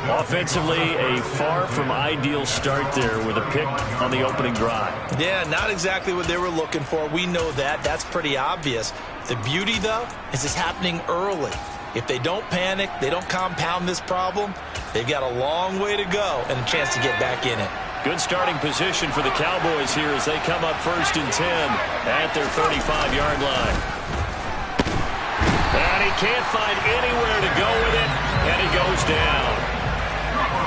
S1: Offensively, a far from ideal start there with a pick on the opening drive.
S2: Yeah, not exactly what they were looking for. We know that. That's pretty obvious. The beauty, though, is it's happening early. If they don't panic, they don't compound this problem, they've got a long way to go and a chance to get back in it.
S1: Good starting position for the Cowboys here as they come up 1st and 10 at their 35-yard line. And he can't find anywhere to go with it, and he goes down.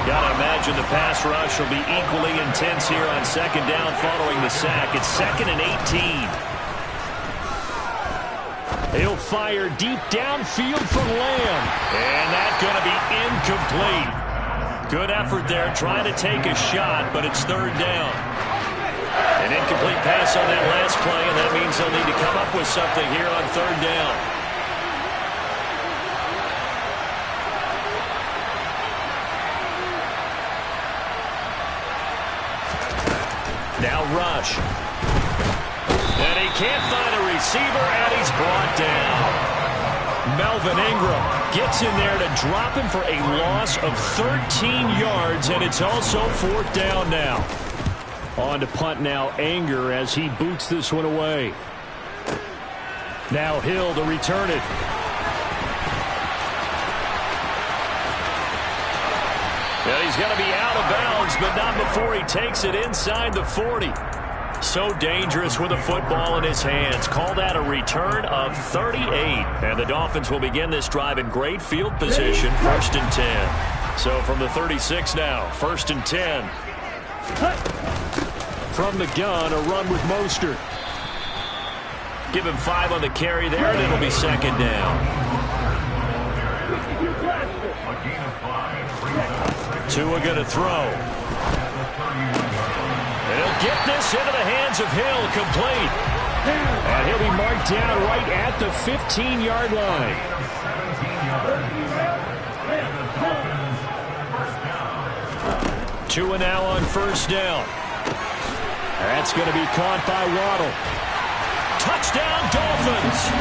S1: Got to imagine the pass rush will be equally intense here on second down following the sack. It's 2nd and 18. He'll fire deep downfield for Lamb. And that's going to be incomplete. Good effort there trying to take a shot, but it's third down. An incomplete pass on that last play, and that means they'll need to come up with something here on third down. Now Rush. And he can't find a receiver, and he's brought down. Melvin Ingram gets in there to drop him for a loss of 13 yards, and it's also fourth down now. On to punt now, Anger, as he boots this one away. Now Hill to return it. Yeah, he's going to be out of bounds, but not before he takes it inside the 40. So dangerous with a football in his hands. Call that a return of 38. And the Dolphins will begin this drive in great field position, 1st and 10. So from the 36 now, 1st and 10. From the gun, a run with Mostert. Give him 5 on the carry there, and it'll be 2nd down. Tua going to throw. He'll get this into the hands of Hill, complete. And he'll be marked down right at the 15-yard line. Tua now on 1st down. That's going to be caught by Waddle. Touchdown, Dolphins!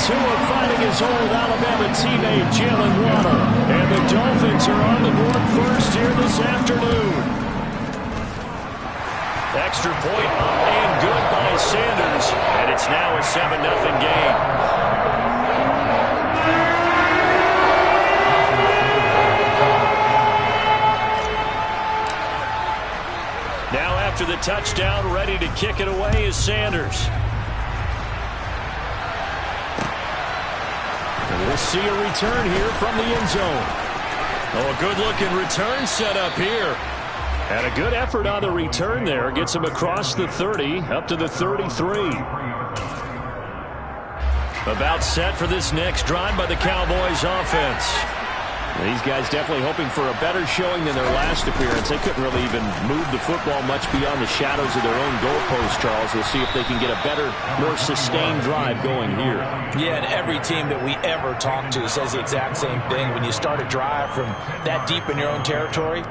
S1: Tua fighting his old Alabama teammate, Jalen Waddle. And the Dolphins are on the board first here this afternoon. Extra point up and good by Sanders. And it's now a 7-0 game. Now after the touchdown, ready to kick it away is Sanders. And we'll see a return here from the end zone. Oh, a good-looking return set up here. And a good effort on the return there. Gets him across the 30, up to the 33. About set for this next drive by the Cowboys offense. These guys definitely hoping for a better showing than their last appearance. They couldn't really even move the football much beyond the shadows of their own goalpost, Charles. We'll see if they can get a better, more sustained drive going here.
S2: Yeah, and every team that we ever talk to says the exact same thing. When you start a drive from that deep in your own territory,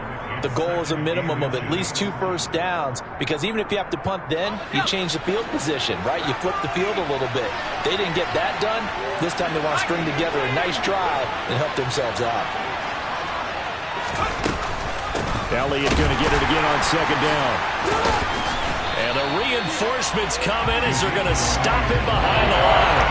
S2: the goal is a minimum of at least 2 first downs, because even if you have to punt then, you change the field position, right? You flip the field a little bit. They didn't get that done. This time they want to string together a nice drive and help themselves out.
S1: Elliott going to get it again on 2nd down. And the reinforcements come in as they're going to stop him behind the line.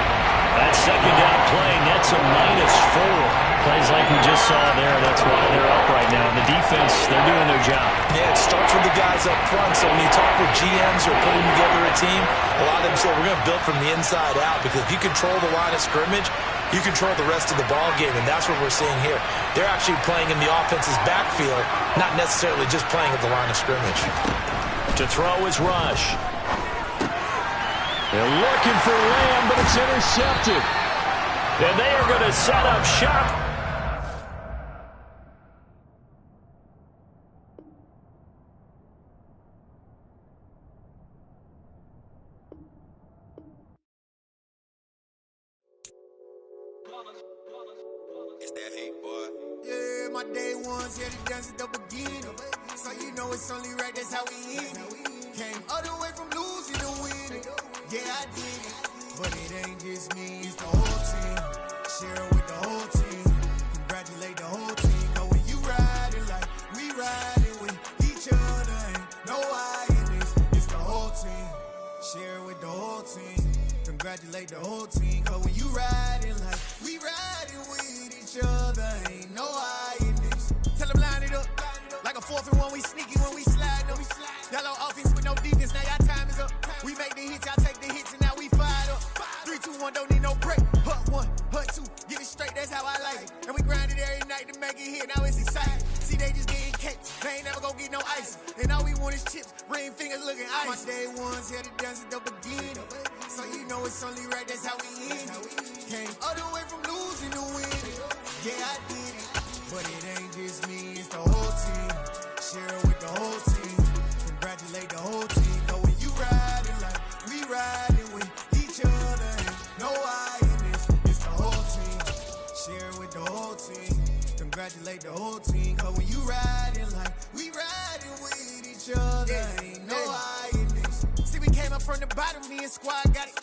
S1: That 2nd down play nets a -4. Plays like we just saw there. That's why they're up right now. And the defense, they're doing their job.
S2: Yeah, it starts with the guys up front. So when you talk with GMs who are putting together a team, a lot of them say we're going to build from the inside out, because if you control the line of scrimmage, you control the rest of the ball game, and that's what we're seeing here. They're actually playing in the offense's backfield, not necessarily just playing at the line of scrimmage.
S1: To throw is Rush. They're looking for Lamb, but it's intercepted. And they are going to set up shop.
S9: It's that hate, boy. Yeah, my day ones here to dance at the beginning. So you know it's only right, that's how we end it. Came all the way from losing to winning. Yeah, I did it. But it ain't just me, it's the whole team. Share it with the whole team. Congratulate the whole team. Know when you riding like we riding with each other. Ain't no I in this, it's the whole team. Share it with the whole team. Congratulate the whole team. Cause when you riding like we riding with each other. Ain't no I in this. Tell them line it up. Like a 4th and 1, we sneaky when we slide them. Yellow offense with no defense, now y'all time is up. We make the hits, y'all take the hits, and now we fired up. 3, 2, 1, don't need no break. Hut 1, hut 2, get it straight, that's how I like it. And we grind it every night to make it hit, now it's exciting. See, they just getting cakes, they ain't never gonna get no ice. And all we want is chips, ring fingers looking ice. My day ones here to dance at the beginning. So you know it's only right, that's how we end it. Came all the way from losing to winning. Yeah, I did it. But it ain't just me, it's the whole team. Share it with the whole team. Congratulate the whole team. Know when you riding like we riding with each other. Ain't no I in this, it's the whole team. Share it with the whole team. Congratulate the whole team. Cause when you riding like we riding with each other. Ain't no I in this. See, we came up from the bottom, me and squad got it.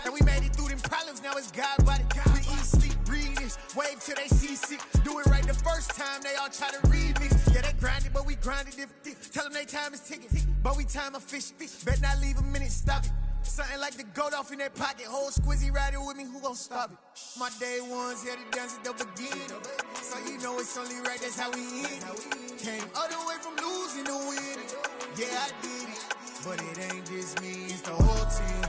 S9: And we made it through them problems, now it's God body. We eat, sleep, breathe this. Wave till they see sick. Do it right the first time, they all try to remix. Yeah, they grinded, but we grinded if tell them they time is ticking. But we time a fish. Bet not leave a minute, stop it. Something like the goat off in that pocket. Whole squizzy riding with me, who gon' stop it? My day ones here to dance at the beginning. So you know it's only right, that's how we end it. Came all the way from losing to winning. Yeah, I did it. But it ain't just me, it's the whole team.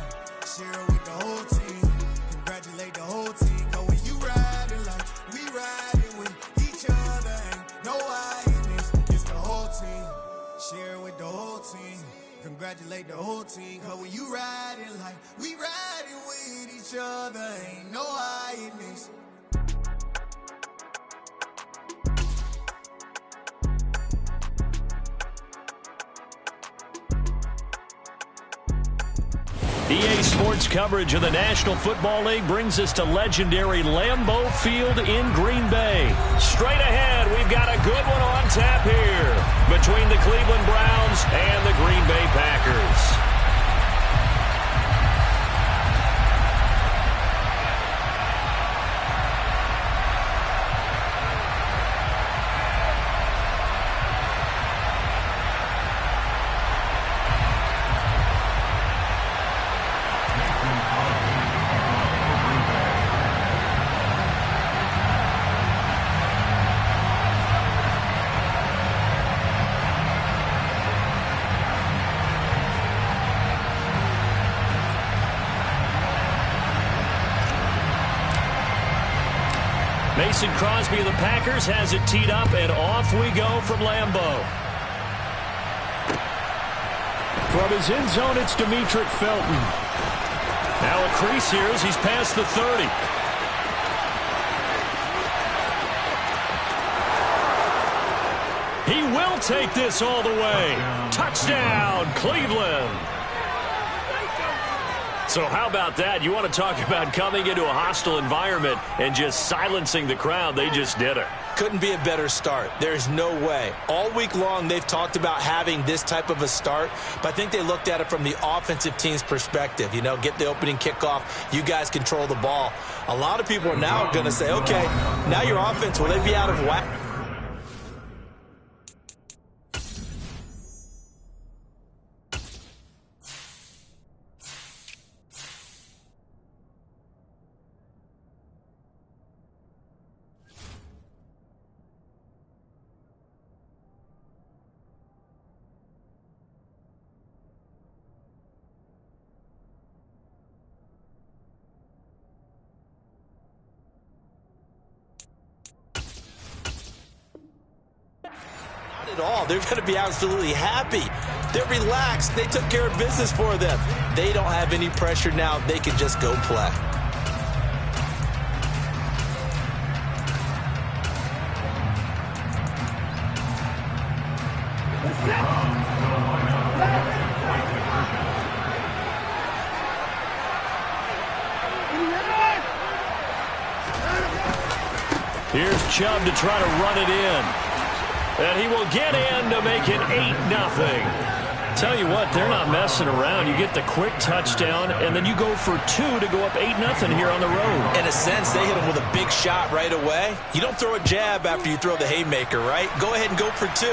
S9: Share it with the whole team. Congratulate the whole team. Cause when you riding like we riding with each other. Ain't no I in this, it's the whole team. Share it with the whole team. Congratulate the whole team. Cause when you riding like we riding with each other. Ain't no I in this.
S1: EA Sports coverage of the National Football League brings us to legendary Lambeau Field in Green Bay. Straight ahead, we've got a good one on tap here between the Cleveland Browns and the Green Bay Packers. Mason Crosby of the Packers has it teed up, and off we go from Lambeau. From his end zone, it's Demetric Felton. Now a crease here as he's past the 30. He will take this all the way. Touchdown, Cleveland. So how about that? You want to talk about coming into a hostile environment and just silencing the crowd. They just did it.
S2: Couldn't be a better start. There's no way. All week long, they've talked about having this type of a start, but I think they looked at it from the offensive team's perspective. You know, get the opening kickoff. You guys control the ball. A lot of people are now going to say, okay, now your offense, will they be out of whack? All. They're going to be absolutely happy. They're relaxed. They took care of business for them. They don't have any pressure now. They can just go play.
S1: Here's Chubb to try to run it in. And he will get in to make it 8-0. Tell you what, they're not messing around. You get the quick touchdown, and then you go for 2 to go up 8-0 here on the road.
S2: In a sense, they hit him with a big shot right away. You don't throw a jab after you throw the haymaker, right? Go ahead and go for 2.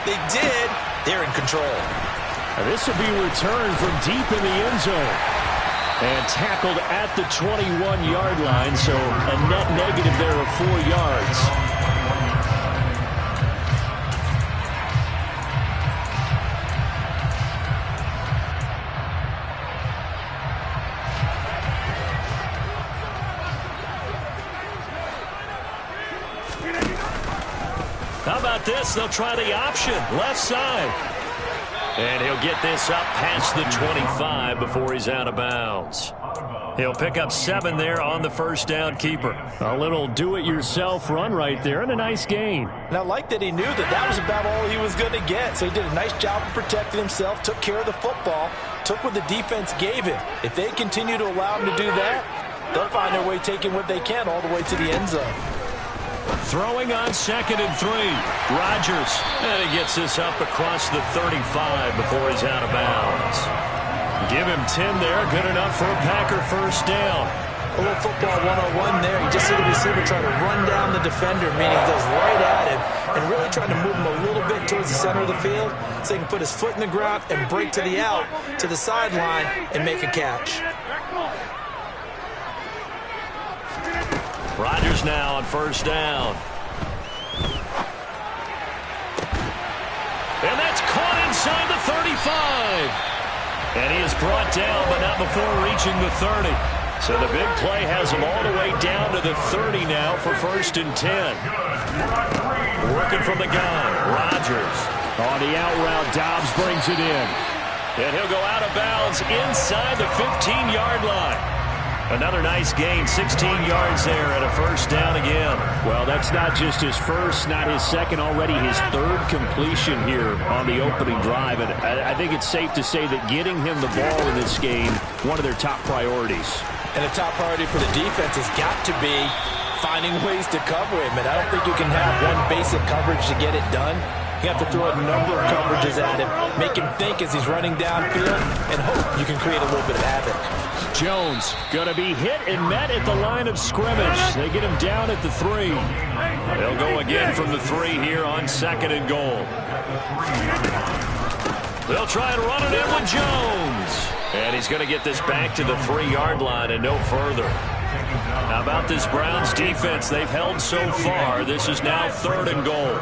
S2: They did. They're in control.
S1: And this will be returned from deep in the end zone. And tackled at the 21-yard line, so a net negative there of 4 yards. How about this? They'll try the option, left side. And he'll get this up past the 25 before he's out of bounds. He'll pick up 7 there on the first down keeper.
S10: A little do-it-yourself run right there and a nice gain.
S2: And I like that he knew that was about all he was going to get. So he did a nice job of protecting himself, took care of the football, took what the defense gave him. If they continue to allow him to do that, they'll find their way taking what they can all the way to the end zone.
S1: Throwing on 2nd and 3. Rodgers. And he gets this up across the 35 before he's out of bounds. Give him 10 there. Good enough for a Packer first down.
S2: A little football 101 there. You just see the receiver try to run down the defender, meaning he goes right at him and really trying to move him a little bit towards the center of the field so he can put his foot in the ground and break to the out, to the sideline, and make a catch.
S1: Rodgers now on first down. And that's caught inside the 35. And he is brought down, but not before reaching the 30. So the big play has him all the way down to the 30 now for 1st and 10. Working from the gun, Rodgers.
S10: On the out route, Dobbs brings it in.
S1: And he'll go out of bounds inside the 15-yard line. Another nice gain, 16 yards there and a first down again.
S10: Well, that's not just his first, not his second, already his 3rd completion here on the opening drive. And I think it's safe to say that getting him the ball in this game, one of their top priorities.
S2: And a top priority for the defense has got to be finding ways to cover him. And I don't think you can have one basic coverage to get it done. You have to throw a number of coverages at him, make him think as he's running downfield, and hope you can create a little bit of havoc.
S10: Jones going to be hit and met at the line of scrimmage. They get him down at the 3.
S1: They'll go again from the 3 here on 2nd and goal. They'll try and run it in with Jones. And he's going to get this back to the 3-yard line and no further. How about this Browns defense? They've held so far. This is now 3rd and goal.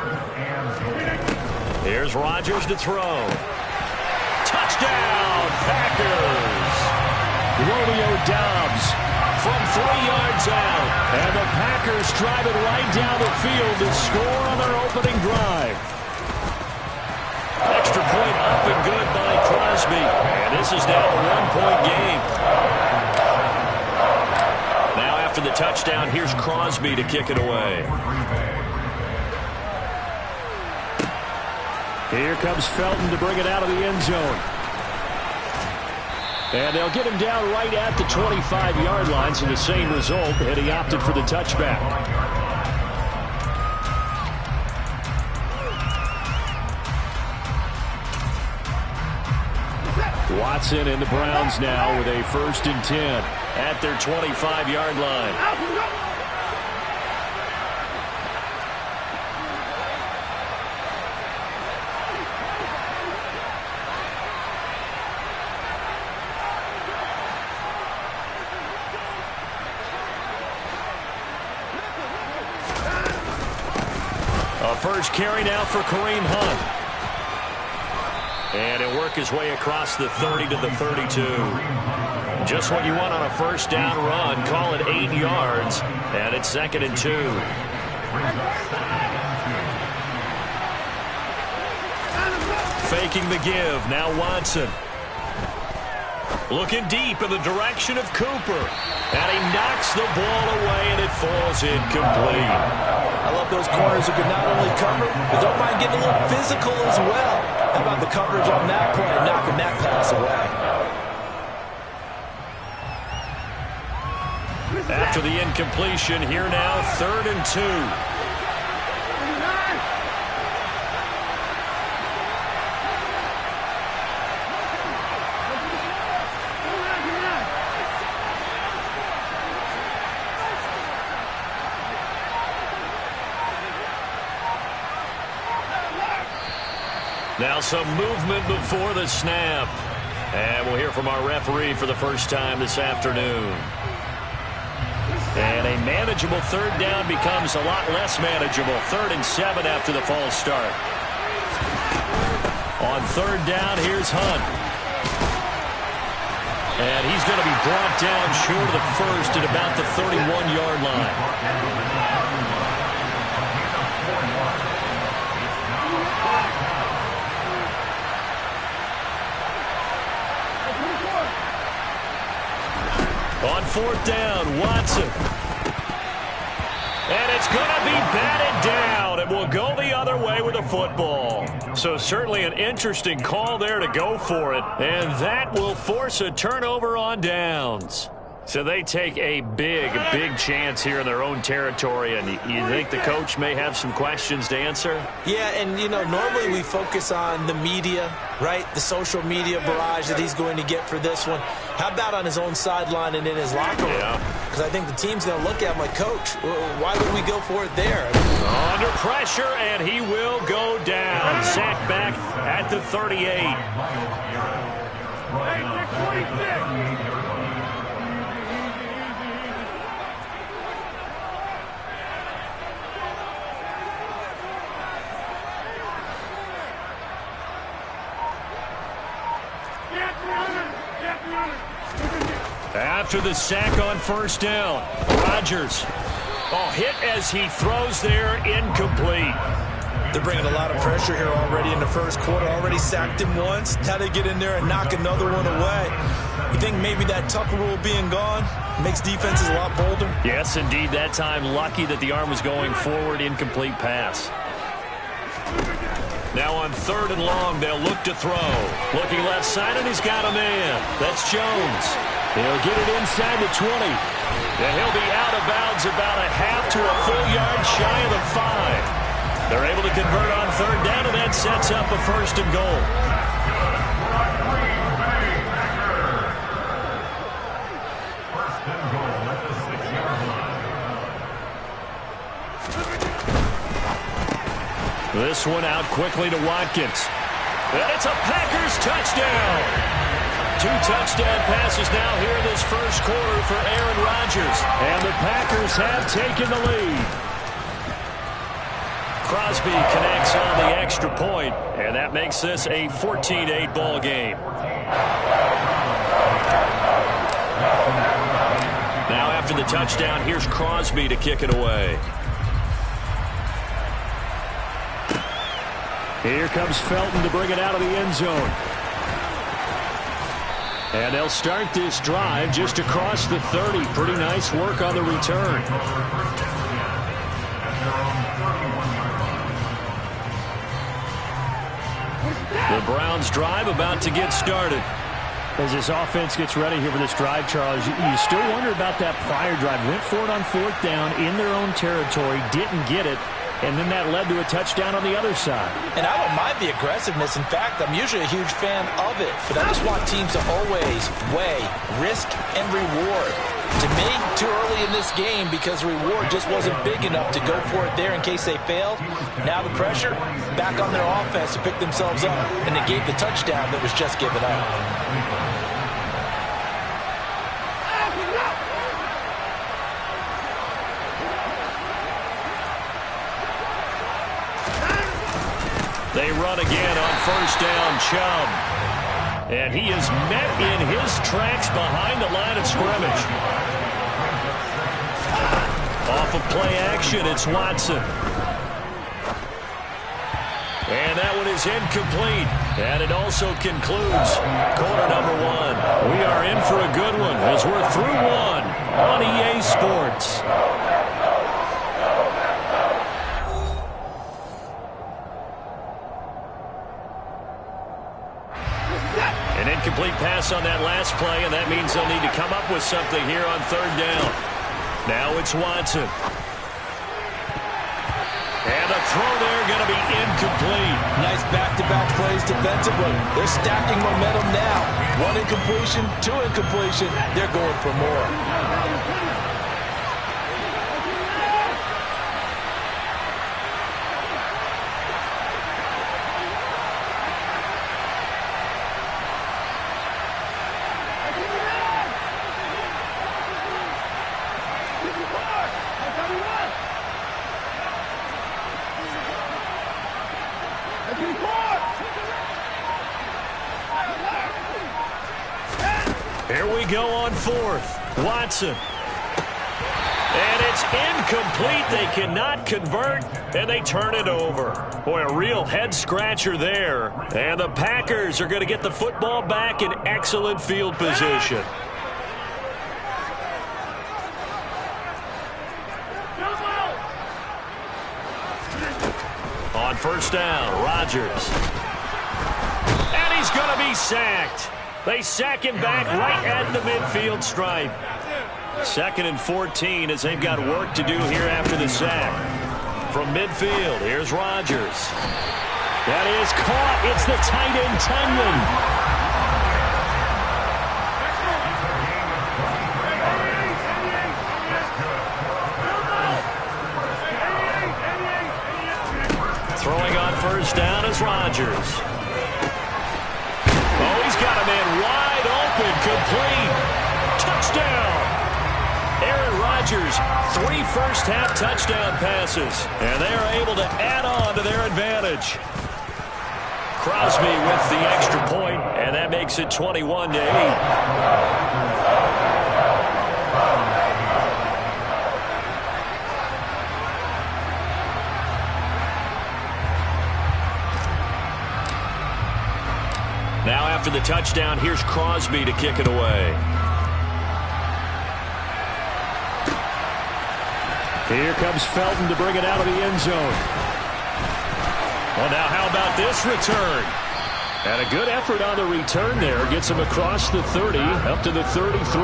S1: Here's Rodgers to throw. Touchdown, Packers!
S10: Romeo Dobbs
S1: from 3 yards out.
S10: And the Packers drive it right down the field to score on their opening drive.
S1: Extra point up and good by Crosby. And this is now a 1-point game. Now after the touchdown, here's Crosby to kick it away.
S10: Here comes Felton to bring it out of the end zone. And they'll get him down right at the 25-yard line, so the same result, and he opted for the touchback. Watson and the Browns now with a 1st and 10
S1: at their 25-yard line. First carry now for Kareem Hunt. And he'll work his way across the 30 to the 32. Just what you want on a first down run. Call it 8 yards. And it's 2nd and 2. Faking the give. Now Watson. Looking deep in the direction of Cooper. And he knocks the ball away, and it falls incomplete.
S2: I love those corners who can not only cover, but don't mind getting a little physical as well. How about the coverage on that play, knocking that pass away?
S1: After the incompletion, here now, 3rd and 2. Now some movement before the snap. And we'll hear from our referee for the first time this afternoon. And a manageable 3rd down becomes a lot less manageable. 3rd and 7 after the false start. On 3rd down, here's Hunt. And he's going to be brought down short of the first at about the 31-yard line. On
S10: 4th down. Watson. And it's going to be batted down. It will go the other way with the football. So certainly an interesting call there to go for it. And that will force a turnover on downs. So they take a big chance here in their own territory. And you think the coach may have some questions to answer?
S2: Yeah, and, you know, normally we focus on the media, right? The social media barrage that he's going to get for this one. How about on his own sideline and in his locker room? Because I think the team's going to look at him like, Coach, why would we go for it there?
S10: Under pressure, and he will go down. Sacked back at the 38. After the sack on 1st down, Rodgers. Hit as he throws there, incomplete.
S2: They're bringing a lot of pressure here already in the first quarter. Already sacked him once. Now they get in there and knock another one away. You think maybe that Tucker rule being gone makes defenses a lot bolder?
S10: Yes, indeed. That time, lucky that the arm was going forward, incomplete pass. Now on 3rd and long, they'll look to throw. Looking left side, and he's got a man. That's Jones. He'll get it inside the 20. And he'll be out of bounds about a half to a full yard shy of the 5. They're able to convert on 3rd down, and that sets up a 1st and goal. This one out quickly to Watkins. And it's a Packers touchdown. 2 touchdown passes now here in this first quarter for Aaron Rodgers. And the Packers have taken the lead. Crosby connects on the extra point, and that makes this a 14-8 ball game. Now after the touchdown, here's Crosby to kick it away. Here comes Felton to bring it out of the end zone. And they'll start this drive just across the 30. Pretty nice work on the return. The Browns drive about to get started.
S11: As this offense gets ready here for this drive, Charles, you still wonder about that prior drive. Went for it on 4th down in their own territory, didn't get it, and then that led to a touchdown on the other side.
S2: And I don't mind the aggressiveness. In fact, I'm usually a huge fan of it. But I just want teams to always weigh risk and reward. To me, too early in this game because the reward just wasn't big enough to go for it there in case they failed. Now the pressure back on their offense to pick themselves up, and they gave the touchdown that was just given up.
S10: They run again on 1st down, Chubb. And he is met in his tracks behind the line of scrimmage. Off of play action, it's Watson. And that one is incomplete. And it also concludes quarter number 1. We are in for a good one as we're through 1 on EA Sports. Incomplete pass on that last play, and that means they'll need to come up with something here on 3rd down. Now it's Watson. And the throw there going to be incomplete.
S2: Nice back-to-back plays defensively. They're stacking momentum now. 1 incompletion, 2 incompletion. They're going for more.
S10: Here we go on 4th. Watson. And it's incomplete. They cannot convert, and they turn it over. Boy, a real head-scratcher there. And the Packers are going to get the football back in excellent field position. On first down, Rodgers. And he's going to be sacked. They sack him back right at the midfield stripe. 2nd and 14 as they've got work to do here after the sack. From midfield, here's Rodgers. That is caught. It's the tight end, Tunyon. Throwing on first down is Rodgers. Oh, he's got a man wide open, complete. Touchdown. Aaron Rodgers, 3 first-half touchdown passes, and they are able to add on to their advantage. Crosby with the extra point, and that makes it 21-8. Now after the touchdown, here's Crosby to kick it away.
S11: Here comes Felton to bring it out of the end zone.
S10: Well, now how about this return?
S11: And a good effort on the return there. Gets him across the 30, up to the 33.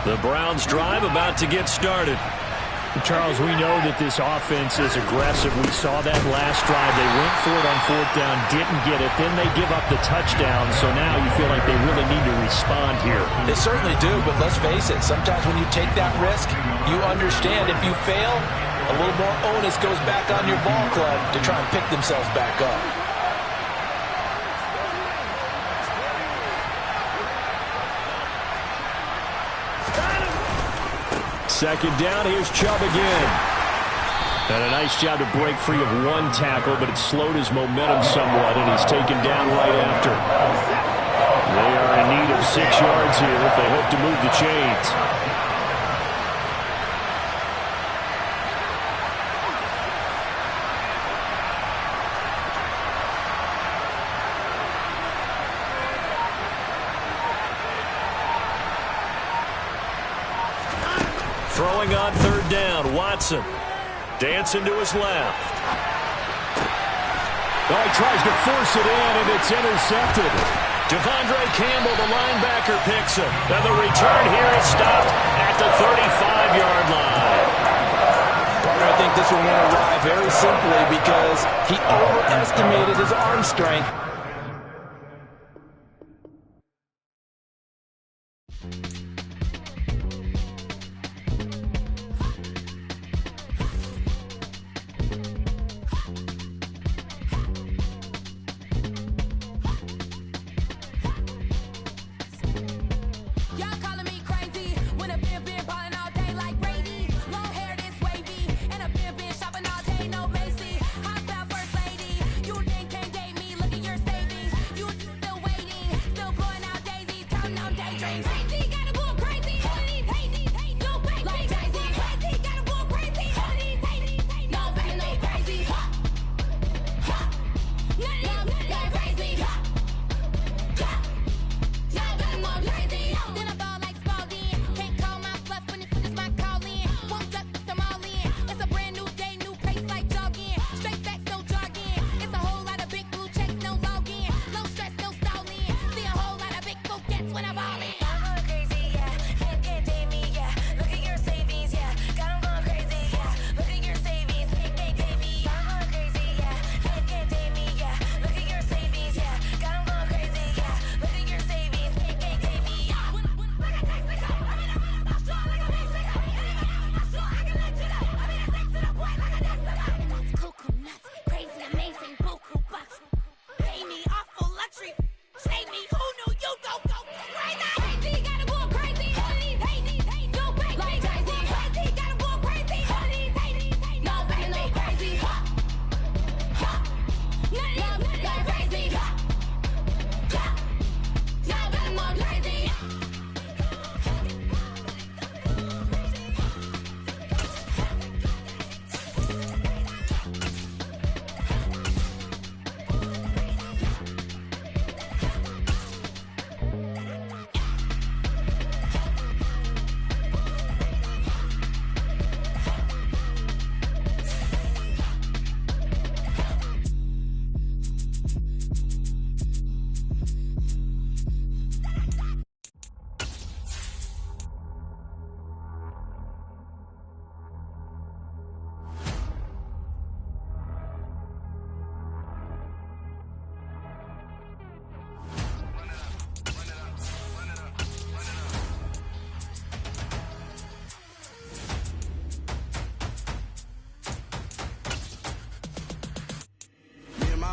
S10: The Browns drive about to get started.
S11: Charles, we know that this offense is aggressive. We saw that last drive. They went for it on 4th down, didn't get it. Then they give up the touchdown. So now you feel like they really need to respond here.
S2: They certainly do, but let's face it. Sometimes when you take that risk, you understand if you fail, a little more onus goes back on your ball club to try and pick themselves back up.
S11: Second down, here's Chubb again. And a nice job to break free of one tackle, but it slowed his momentum somewhat, and he's taken down right after. They are in need of 6 yards here if they hope to move the chains.
S10: Throwing on 3rd down, Watson. Dancing to his left.
S11: Oh, he tries to force it in, and it's intercepted.
S10: Devondre Campbell, the linebacker, picks him. And the return here is stopped at the 35-yard line.
S2: I think this one went awry very simply because he overestimated his arm strength.
S7: He got a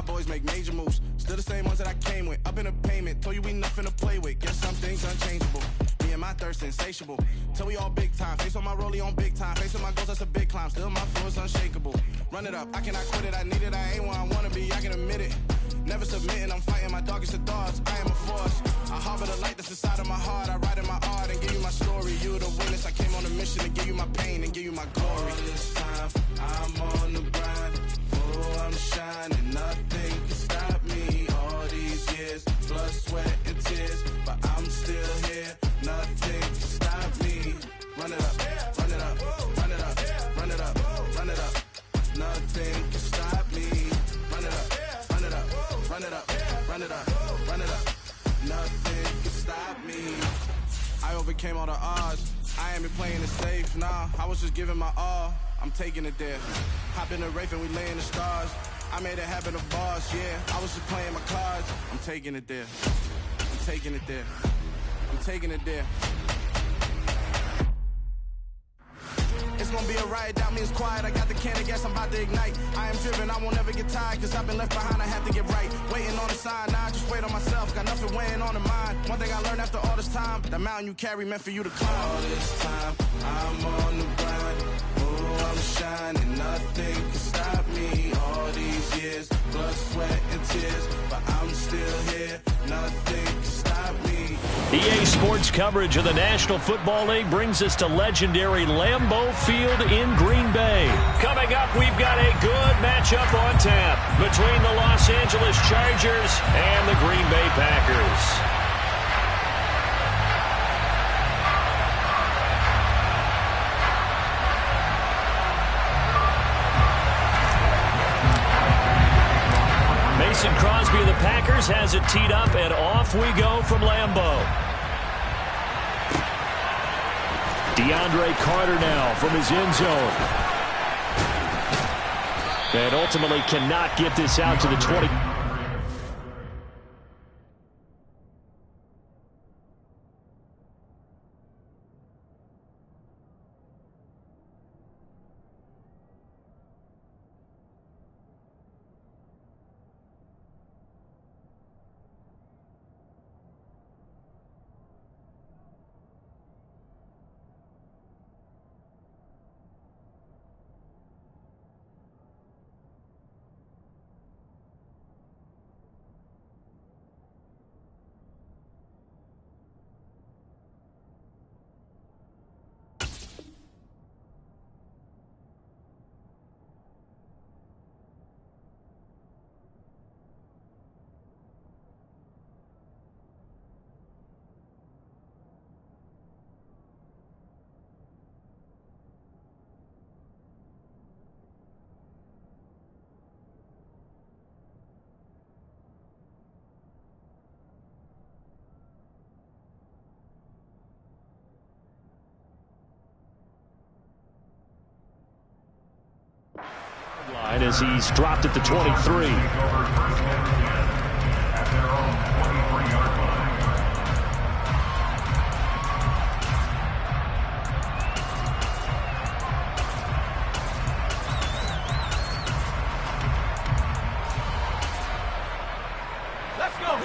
S12: my boys make major moves. Still the same ones that I came with. Up in a payment, told you we nothing to play with. Guess some things unchangeable. Me and my thirst insatiable. Till we all big time. Face on my rollie on big time. Face on my goals, that's a big climb. Still my flow is unshakable. Run it up, I cannot quit it. I need it, I ain't where I wanna be, I can admit it. Never submitting, I'm fighting my darkest of thoughts. I am a force. I harbor the light that's inside of my heart. I write in my art and give you my story. You the witness. I came on a mission to give you my pain and give you my glory. All this time, I'm on the grind. Oh, I'm shining. Nothing can stop me. All these years, blood, sweat, and tears. But I'm still here. Nothing can stop me. Run it up, run it up, run it up, run it up, run it up. Nothing can stop me. Run it up, run it up, run it up, run it up, run it up. Nothing can stop me. I overcame all the odds. I ain't been playing it safe, nah. I was just giving my all. I'm taking it there. Hop in the Wraith and we lay in the stars. I made it happen to boss, yeah. I was just playing my cards. I'm taking it there. I'm taking it there. I'm taking it there. It's gonna be a riot, doubt me it's quiet. I got the can of gas, I'm about to ignite. I am driven, I won't ever get tired, cause I've been left behind, I have to get right. Waiting on the sign, now I just wait on myself. Got nothing weighing on the mind. One thing I learned after all this time, the mountain you carry meant for you to climb. All this time, I'm on the grind. Oh, I'm shining, nothing can stop me. All these years, blood, sweat, and tears. But I'm still here, nothing can stop me.
S10: EA Sports coverage of the National Football League brings us to legendary Lambeau Field in Green Bay. Coming up, we've got a good matchup on tap between the Los Angeles Chargers and the Green Bay Packers. Mason Crosby of the Packers has it teed up, and off we go from Lambeau. DeAndre Carter now from his end zone. And ultimately cannot get this out to the 20. Line as he's dropped at the 23.
S3: Let's go.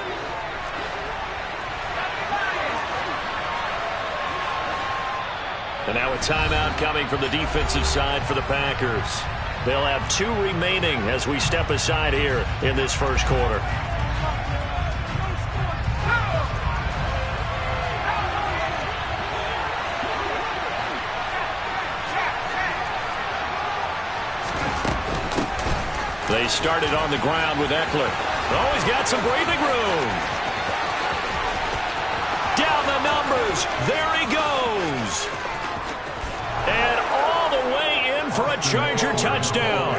S10: And now a timeout coming from the defensive side for the Packers. They'll have 2 remaining as we step aside here in this first quarter. They started on the ground with Eckler. Oh, he's got some breathing room. Down the numbers. There he goes. And all the way in for a Charger touchdown.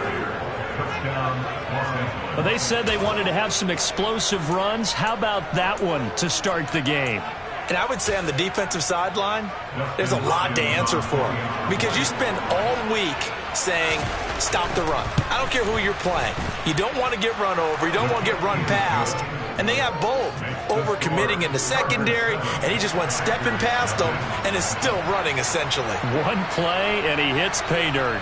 S10: Well, they said they wanted to have some explosive runs. How about that one to start the game?
S2: And I would say on the defensive sideline, there's a lot to answer for. Because you spend all week saying, stop the run. I don't care who you're playing. You don't want to get run over. You don't want to get run past. And they have both. Over-committing in the secondary, and he just went stepping past them and is still running, essentially.
S10: One play, and he hits pay dirt.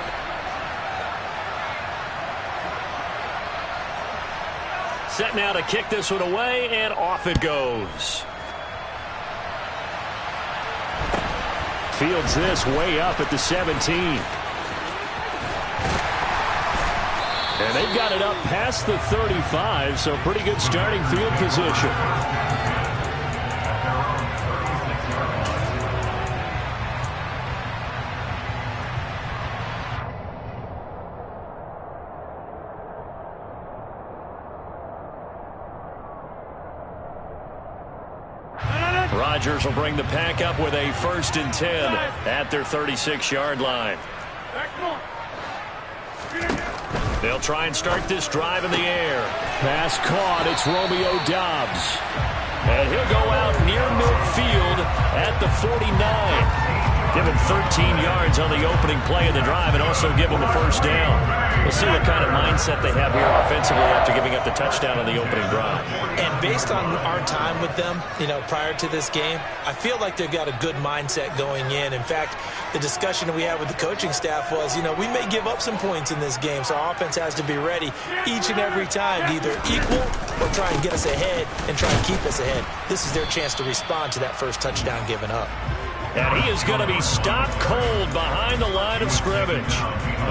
S10: Set now to kick this one away, and off it goes. Fields this way up at the 17. And they've got it up past the 35, so pretty good starting field position. Rodgers will bring the pack up with a 1st and 10 at their 36-yard line. They'll try and start this drive in the air. Pass caught. It's Romeo Doubs. And he'll go out near midfield at the 49. Give him 13 yards on the opening play of the drive and also give him a 1st down. We'll see what kind of mindset they have here offensively after giving up the touchdown on the opening drive.
S2: And based on our time with them, prior to this game, I feel like they've got a good mindset going in. In fact, the discussion that we had with the coaching staff was, we may give up some points in this game, so our offense has to be ready each and every time to either equal or try and get us ahead and try and keep us ahead. This is their chance to respond to that first touchdown given up.
S10: And he is going to be stopped cold behind the line of scrimmage.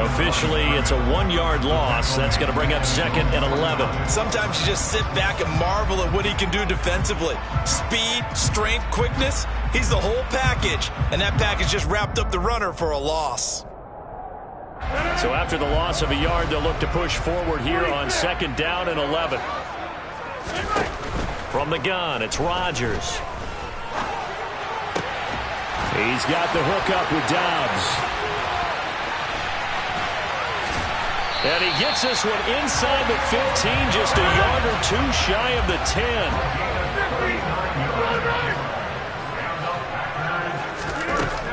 S10: Officially, it's a 1-yard loss. That's going to bring up 2nd and 11.
S2: Sometimes you just sit back and marvel at what he can do defensively. Speed, strength, quickness, he's the whole package. And that package just wrapped up the runner for a loss.
S10: So after the loss of a yard, they'll look to push forward here on 2nd down and 11. From the gun, it's Rodgers. He's got the hook up with Doubs. And he gets this one inside the 15, just a yard or 2 shy of the 10.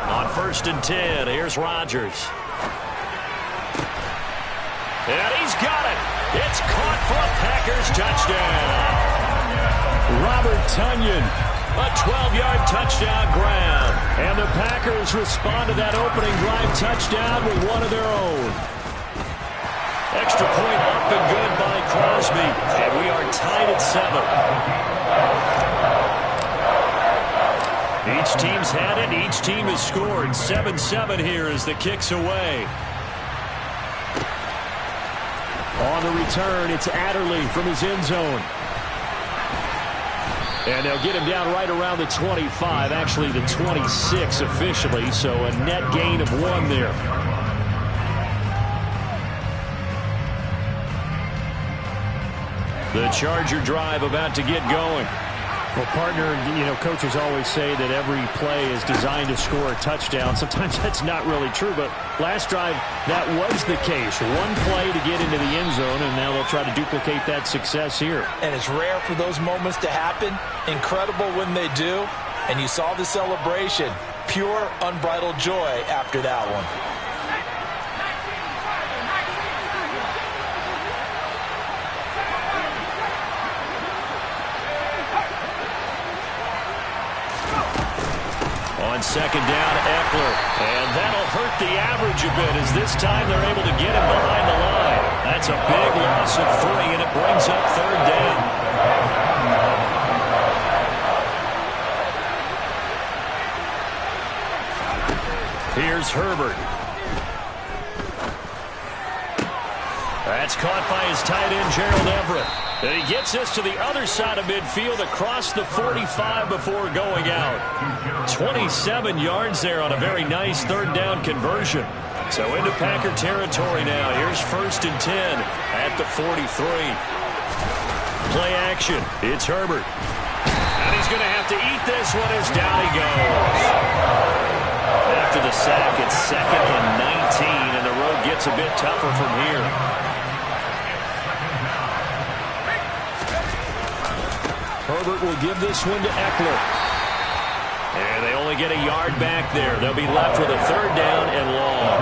S10: On 1st and 10, here's Rodgers. And he's got it. It's caught for a Packers touchdown. Robert Tonyan. A 12-yard touchdown grab. And the Packers respond to that opening drive touchdown with one of their own. Extra point up and good by Crosby. And we are tied at 7. Each team's had it. Each team has scored. 7-7 here as the kick's away. On the return, it's Adderley from his end zone. And they'll get him down right around the 25, actually the 26 officially, so a net gain of 1 there. The Charger drive about to get going.
S11: Well, partner, coaches always say that every play is designed to score a touchdown. Sometimes that's not really true, but last drive, that was the case. 1 play to get into the end zone, and now they'll try to duplicate that success here.
S2: And it's rare for those moments to happen. Incredible when they do. And you saw the celebration. Pure, unbridled joy after that one.
S10: On 2nd down, Eckler. And that'll hurt the average a bit as this time they're able to get him behind the line. That's a big loss of 3, and it brings up 3rd down. Here's Herbert. That's caught by his tight end, Gerald Everett. And he gets this to the other side of midfield across the 45 before going out. 27 yards there on a very nice 3rd down conversion. So into Packer territory now. Here's 1st and 10 at the 43. Play action. It's Herbert. And he's going to have to eat this one as down he goes. After the sack, it's 2nd and 19, and the road gets a bit tougher from here. Herbert will give this one to Eckler. And they only get a yard back there. They'll be left with a 3rd down and long.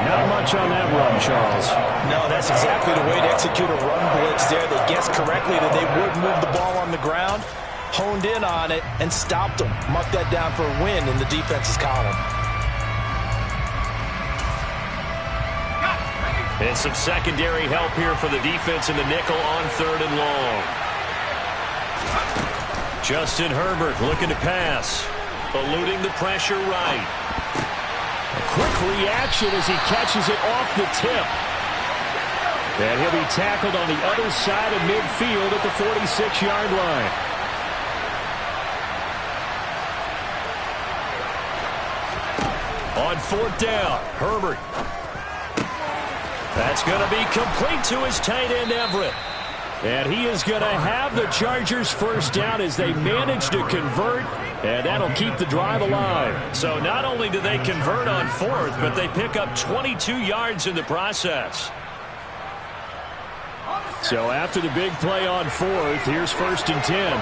S11: Not much on that run, Charles.
S2: No, that's exactly the way to execute a run blitz there. They guessed correctly that they would move the ball on the ground, honed in on it, and stopped them. Marked that down for a win in the defense's column.
S10: And some secondary help here for the defense in the nickel on 3rd and long. Justin Herbert looking to pass. Eluding the pressure right. A quick reaction as he catches it off the tip. And he'll be tackled on the other side of midfield at the 46-yard line. On 4th down, Herbert. That's going to be complete to his tight end, Everett. And he is going to have the Chargers first down as they manage to convert, and that'll keep the drive alive. So not only do they convert on 4th, but they pick up 22 yards in the process. So after the big play on 4th, here's 1st and 10.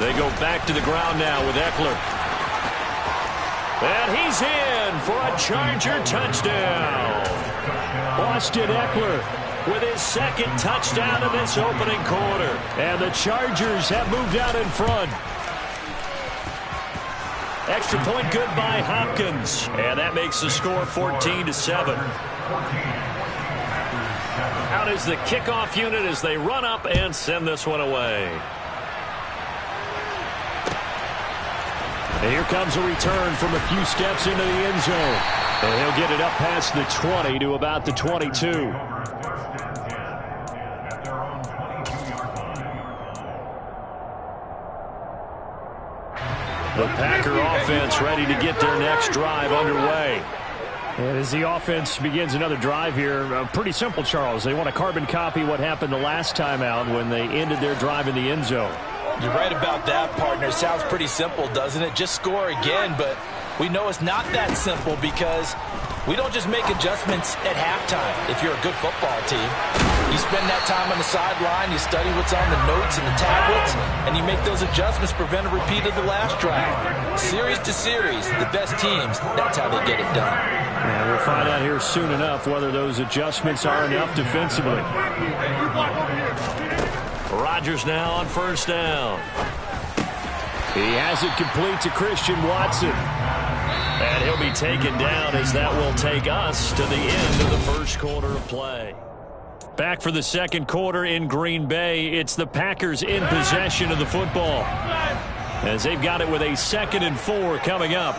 S10: They go back to the ground now with Eckler. And he's in for a Charger touchdown. Austin Eckler with his 2nd touchdown in this opening quarter. And the Chargers have moved out in front. Extra point good by Hopkins. And that makes the score 14-7. Out is the kickoff unit as they run up and send this one away. And here comes a return from a few steps into the end zone. And he'll get it up past the 20 to about the 22. The Packer offense ready to get their next drive underway. And as the offense begins another drive here, pretty simple, Charles. They want to carbon copy what happened the last time out when they ended their drive in the end zone.
S2: You're right about that, partner. It sounds pretty simple, doesn't it? Just score again, but we know it's not that simple because we don't just make adjustments at halftime if you're a good football team. You spend that time on the sideline, you study what's on the notes and the tablets, and you make those adjustments, prevent a repeat of the last drive. Series to series, the best teams, that's how they get it done.
S10: Yeah, we'll find out here soon enough whether those adjustments are enough defensively. Rodgers now on 1st down. He has it complete to Christian Watson. And he'll be taken down as that will take us to the end of the first quarter of play. Back for the second quarter in Green Bay. It's the Packers in possession of the football, as they've got it with a 2nd and 4 coming up.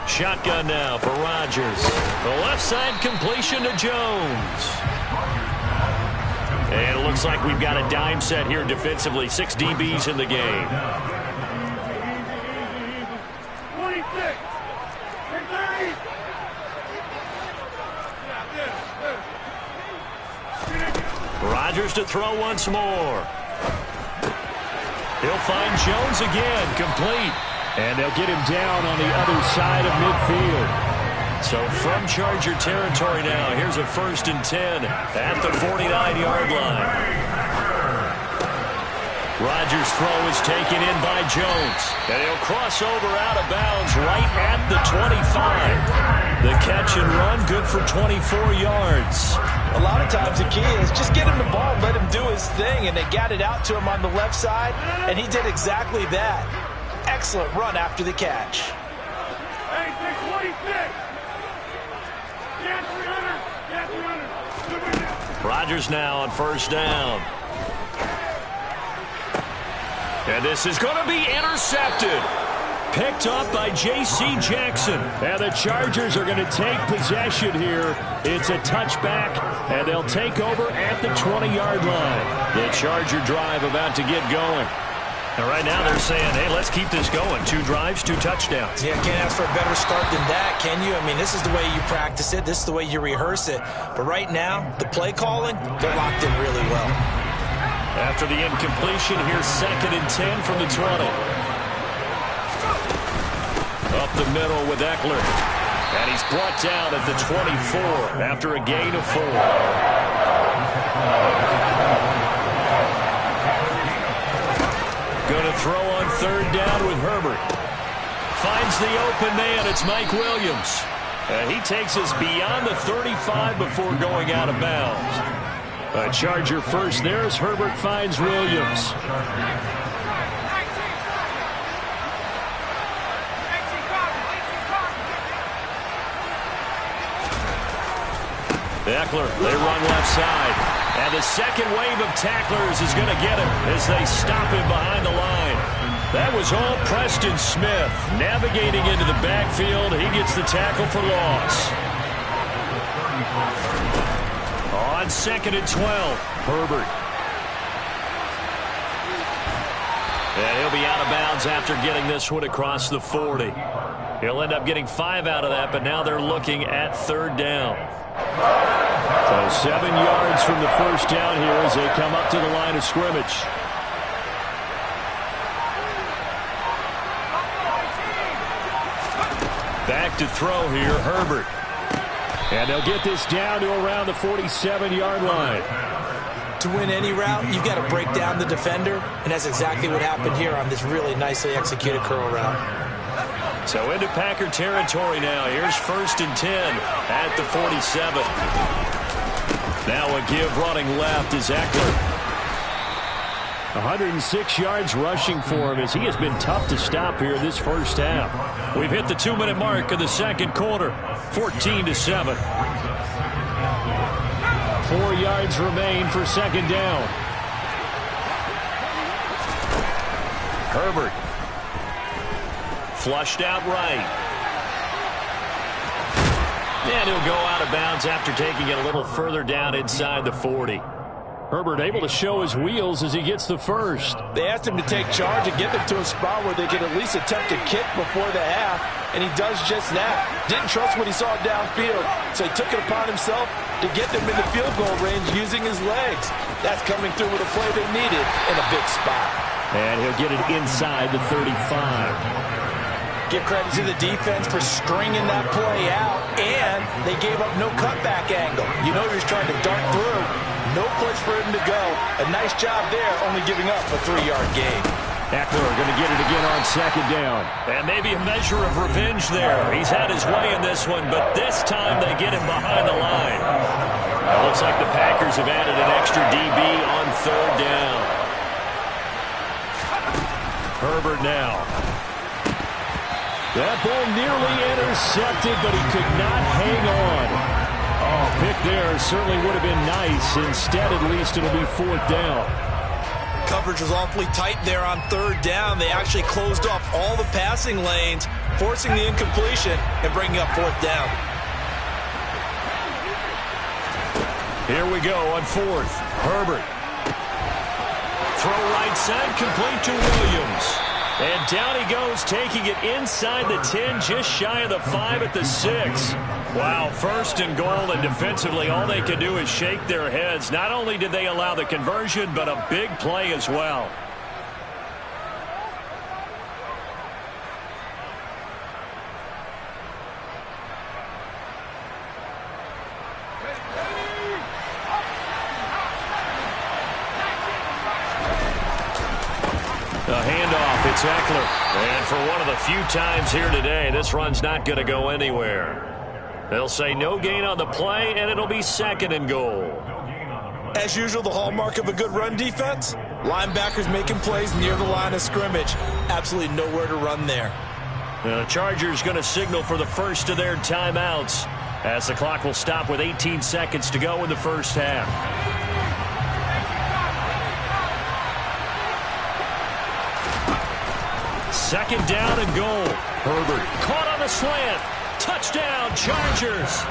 S10: Shotgun now for Rodgers. The left side completion to Jones. And it looks like we've got a dime set here defensively. 6 DBs in the game. Rodgers to throw once more. He'll find Jones again, complete. And they'll get him down on the other side of midfield. So from Charger territory now, here's a 1st and 10 at the 49-yard line. Rodgers' throw is taken in by Jones. And he'll cross over out of bounds right at the 25. The catch and run, good for 24 yards.
S2: A lot of times the key is just get him the ball, let him do his thing, and they got it out to him on the left side, and he did exactly that. Excellent run after the catch.
S4: Hey, 626!
S10: Rodgers now on 1st down. And this is going to be intercepted. Picked up by J.C. Jackson. And the Chargers are going to take possession here. It's a touchback, and they'll take over at the 20-yard line. The Charger drive about to get going. And right now they're saying, hey, let's keep this going. 2 drives, 2 touchdowns.
S2: Yeah, can't ask for a better start than that, can you? I mean, this is the way you practice it. This is the way you rehearse it. But right now, the play calling, they're locked in really well.
S10: After the incompletion, here's 2nd and 10 from the 20. Up the middle with Eckler. And he's brought down at the 24 after a gain of 4. Going to throw on 3rd down with Herbert. Finds the open man. It's Mike Williams. And he takes us beyond the 35 before going out of bounds. A Charger first there as Herbert finds Williams. tackler. They run left side. And the second wave of tacklers is going to get him as they stop him behind the line. That was all Preston Smith. Navigating into the backfield, he gets the tackle for loss. On 2nd and 12, Herbert. And he'll be out of bounds after getting this one across the 40. He'll end up getting 5 out of that, but now they're looking at 3rd down. So 7 yards from the first down here as they come up to the line of scrimmage. Back to throw here, Herbert. And they'll get this down to around the 47-yard line.
S2: To win any route, you've got to break down the defender, and that's exactly what happened here on this really nicely executed curl route.
S10: So into Packer territory now. Here's 1st and 10 at the 47. Now a give running left is Eckler. 106 yards rushing for him as he has been tough to stop here this first half. We've hit the 2-minute mark of the second quarter. 14-7. 4 yards remain for 2nd down. Herbert. Flushed out right. And he'll go out of bounds after taking it a little further down inside the 40. Herbert able to show his wheels as he gets the first.
S2: They asked him to take charge and get them to a spot where they could at least attempt to kick before the half, and he does just that. Didn't trust what he saw downfield, so he took it upon himself to get them in the field goal range using his legs. That's coming through with a play they needed in a big spot.
S10: And he'll get it inside the 35.
S2: Give credit to the defense for stringing that play out, and they gave up no cutback angle. You know he was trying to dart through. No place for him to go. A nice job there, only giving up a 3-yard gain.
S10: Eckler going to get it again on 2nd down. And maybe a measure of revenge there. He's had his way in this one, but this time they get him behind the line. It looks like the Packers have added an extra DB on 3rd down. Herbert now. That ball nearly intercepted, but he could not hang on. Oh, pick there certainly would have been nice. Instead, at least it'll be 4th down.
S2: Coverage was awfully tight there on 3rd down. They actually closed off all the passing lanes, forcing the incompletion and bringing up 4th down.
S10: Here we go on 4th. Herbert. Throw right side, complete to Williams. And down he goes, taking it inside the 10, just shy of the 5 at the 6. Wow, 1st and goal, and defensively all they can do is shake their heads. Not only did they allow the conversion, but a big play as well. A handoff, it's Eckler. And for one of the few times here today, this run's not going to go anywhere. They'll say no gain on the play, and it'll be 2nd and goal.
S2: As usual, the hallmark of a good run defense, linebackers making plays near the line of scrimmage. Absolutely nowhere to run there.
S10: The Chargers going to signal for the first of their timeouts as the clock will stop with 18 seconds to go in the first half. Second down and goal. Herbert caught on the slant. Touchdown, Chargers.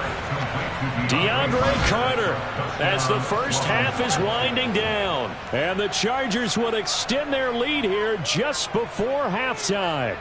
S10: DeAndre Carter as the first half is winding down. And the Chargers will extend their lead here just before halftime.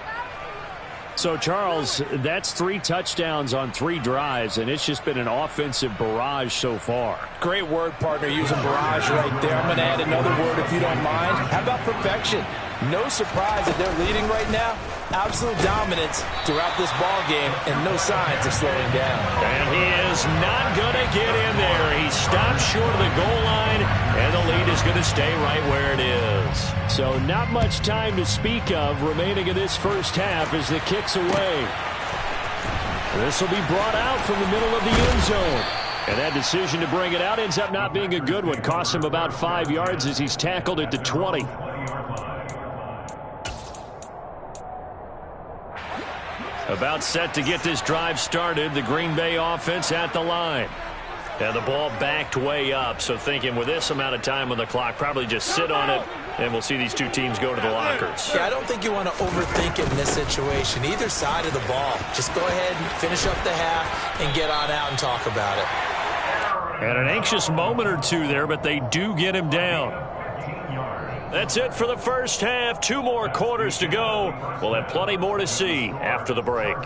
S10: So, Charles, that's 3 touchdowns on 3 drives, and it's just been an offensive barrage so far.
S2: Great word, partner, using barrage right there. I'm going to add another word if you don't mind. How about perfection? No surprise that they're leading right now. Absolute dominance throughout this ball game and no signs of slowing down.
S10: And he is not going to get in there. He stopped short of the goal line, and the lead is going to stay right where it is. So not much time to speak of remaining in this first half as the kick's away. This will be brought out from the middle of the end zone. And that decision to bring it out ends up not being a good one. Costs him about 5 yards as he's tackled at the 20. About set to get this drive started. The Green Bay offense at the line. And the ball backed way up, so thinking with this amount of time on the clock, probably just sit on it, and we'll see these two teams go to the lockers.
S2: Yeah, I don't think you want to overthink it in this situation. Either side of the ball. Just go ahead and finish up the half and get on out and talk about it.
S10: And an anxious moment or two there, but they do get him down. That's it for the first half. 2 more quarters to go. We'll have plenty more to see after the break.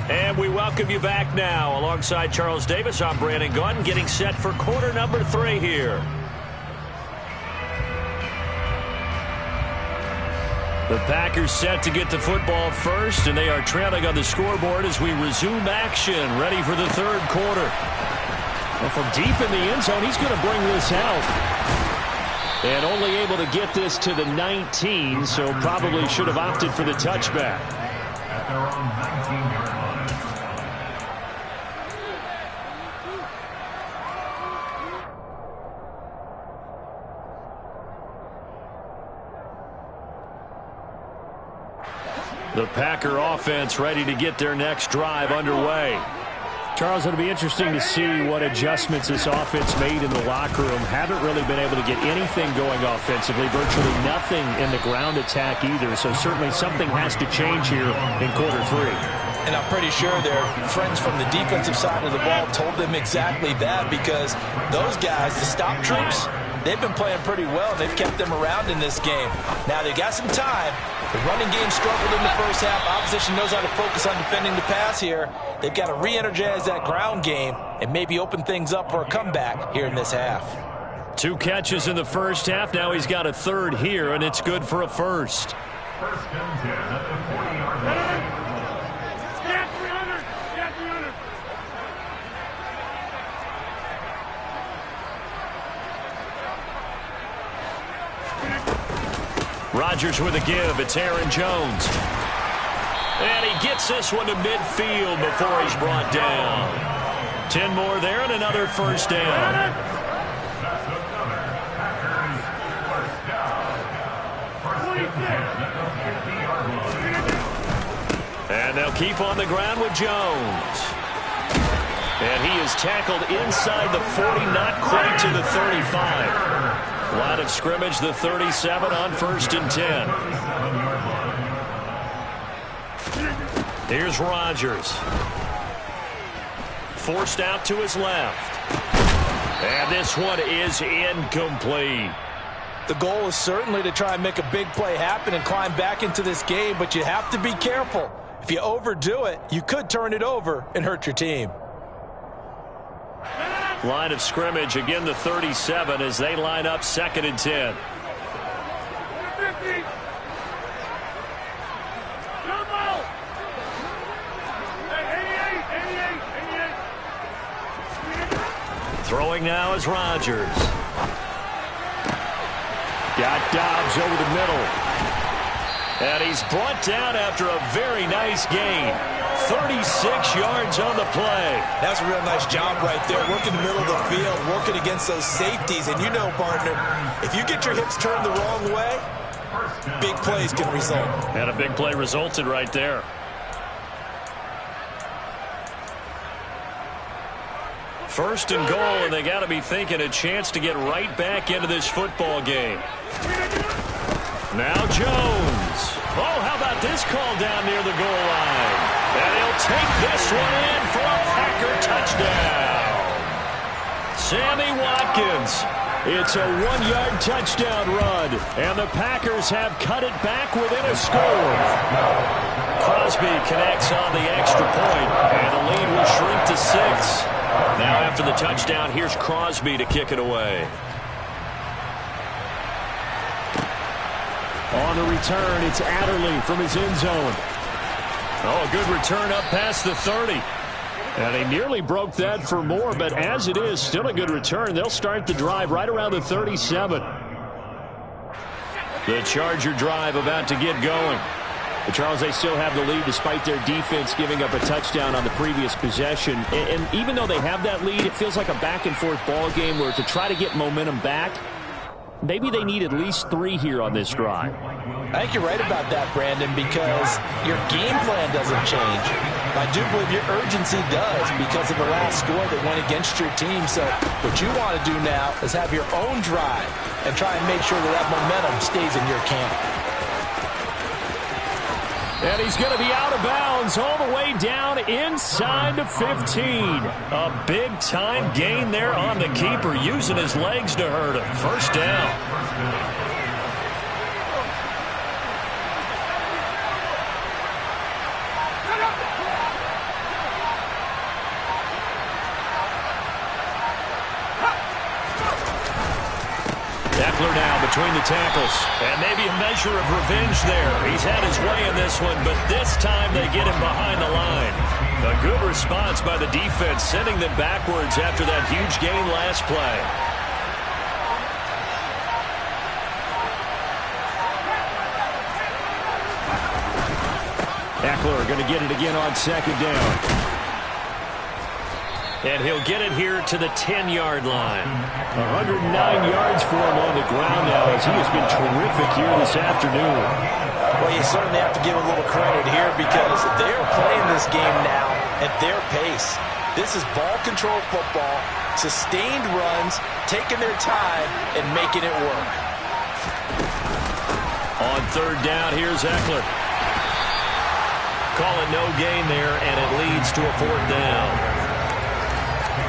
S10: And we welcome you back now. Alongside Charles Davis, I'm Brandon Gaudin, getting set for quarter number 3 here. The Packers set to get the football first, and they are trailing on the scoreboard as we resume action, ready for the third quarter. Well, from deep in the end zone, he's going to bring this out. And only able to get this to the 19, so probably should have opted for the touchback.
S4: At their own 19-yard line.
S10: The Packer offense ready to get their next drive underway.
S11: Charles, it'll be interesting to see what adjustments this offense made in the locker room. Haven't really been able to get anything going offensively, virtually nothing in the ground attack either, so certainly something has to change here in quarter 3.
S2: And I'm pretty sure their friends from the defensive side of the ball told them exactly that, because those guys, the stop troops, they've been playing pretty well. They've kept them around in this game. Now they got some time. The running game struggled in the first half. Opposition knows how to focus on defending the pass here. They've got to re-energize that ground game and maybe open things up for a comeback here in this half.
S10: 2 catches in the first half. Now he's got a third here, and it's good for a first.
S4: First and 10 at the 40-yard line.
S10: Rodgers with a give. It's Aaron Jones. And he gets this one to midfield before he's brought down. 10 more there and another first down.
S4: That's another Packers first down. First and 10 at the 50-yard line.
S10: And they'll keep on the ground with Jones. And he is tackled inside the 40, not quite to the 35. Line of scrimmage, the 37 on first and 10. Here's Rodgers. Forced out to his left. And this one is incomplete.
S2: The goal is certainly to try and make a big play happen and climb back into this game, but you have to be careful. If you overdo it, you could turn it over and hurt your team.
S10: Line of scrimmage, again the 37 as they line up 2nd and 10. Throwing now is Rodgers. Got Dobbs over the middle. And he's brought down after a very nice gain. 36 yards on the play.
S2: That's a real nice job right there. Working the middle of the field, working against those safeties. And you know, partner, if you get your hips turned the wrong way, big plays can result.
S10: And a big play resulted right there. First and goal, and they got to be thinking a chance to get right back into this football game. Now Jones. Oh, how about this call down near the goal line? And he'll take this one in for a Packer touchdown. Sammy Watkins. It's a 1-yard touchdown run, and the Packers have cut it back within a score. Crosby connects on the extra point, and the lead will shrink to 6. Now after the touchdown, here's Crosby to kick it away.
S11: On the return, it's Adderley from his end zone.
S10: Oh, a good return up past the 30. And he nearly broke that for more, but as it is, still a good return. They'll start the drive right around the 37. The Charger drive about to get going.
S11: But Charles, they still have the lead despite their defense giving up a touchdown on the previous possession. And even though they have that lead, it feels like a back-and-forth ball game where to try to get momentum back, maybe they need at least 3 here on this drive.
S2: I think you're right about that, Brandon, because your game plan doesn't change. I do believe your urgency does because of the last score that went against your team. So what you want to do now is have your own drive and try and make sure that momentum stays in your camp.
S11: And he's going to be out of bounds all the way down inside the 15. A big-time gain there on the keeper, using his legs to hurt him. First down. Eckler now between the tackles. And maybe a measure of revenge there. He's had his way in this one, but this time they get him behind the line. A good response by the defense, sending them backwards after that huge gain last play. Eckler going to get it again on second down. And he'll get it here to the 10-yard line. 109 yards for him on the ground now as he has been terrific here this afternoon.
S2: Well, you certainly have to give a little credit here because they're playing this game now at their pace. This is ball control football, sustained runs, taking their time and making it work.
S11: On third down, here's Eckler. Call it no gain there, and it leads to a fourth down.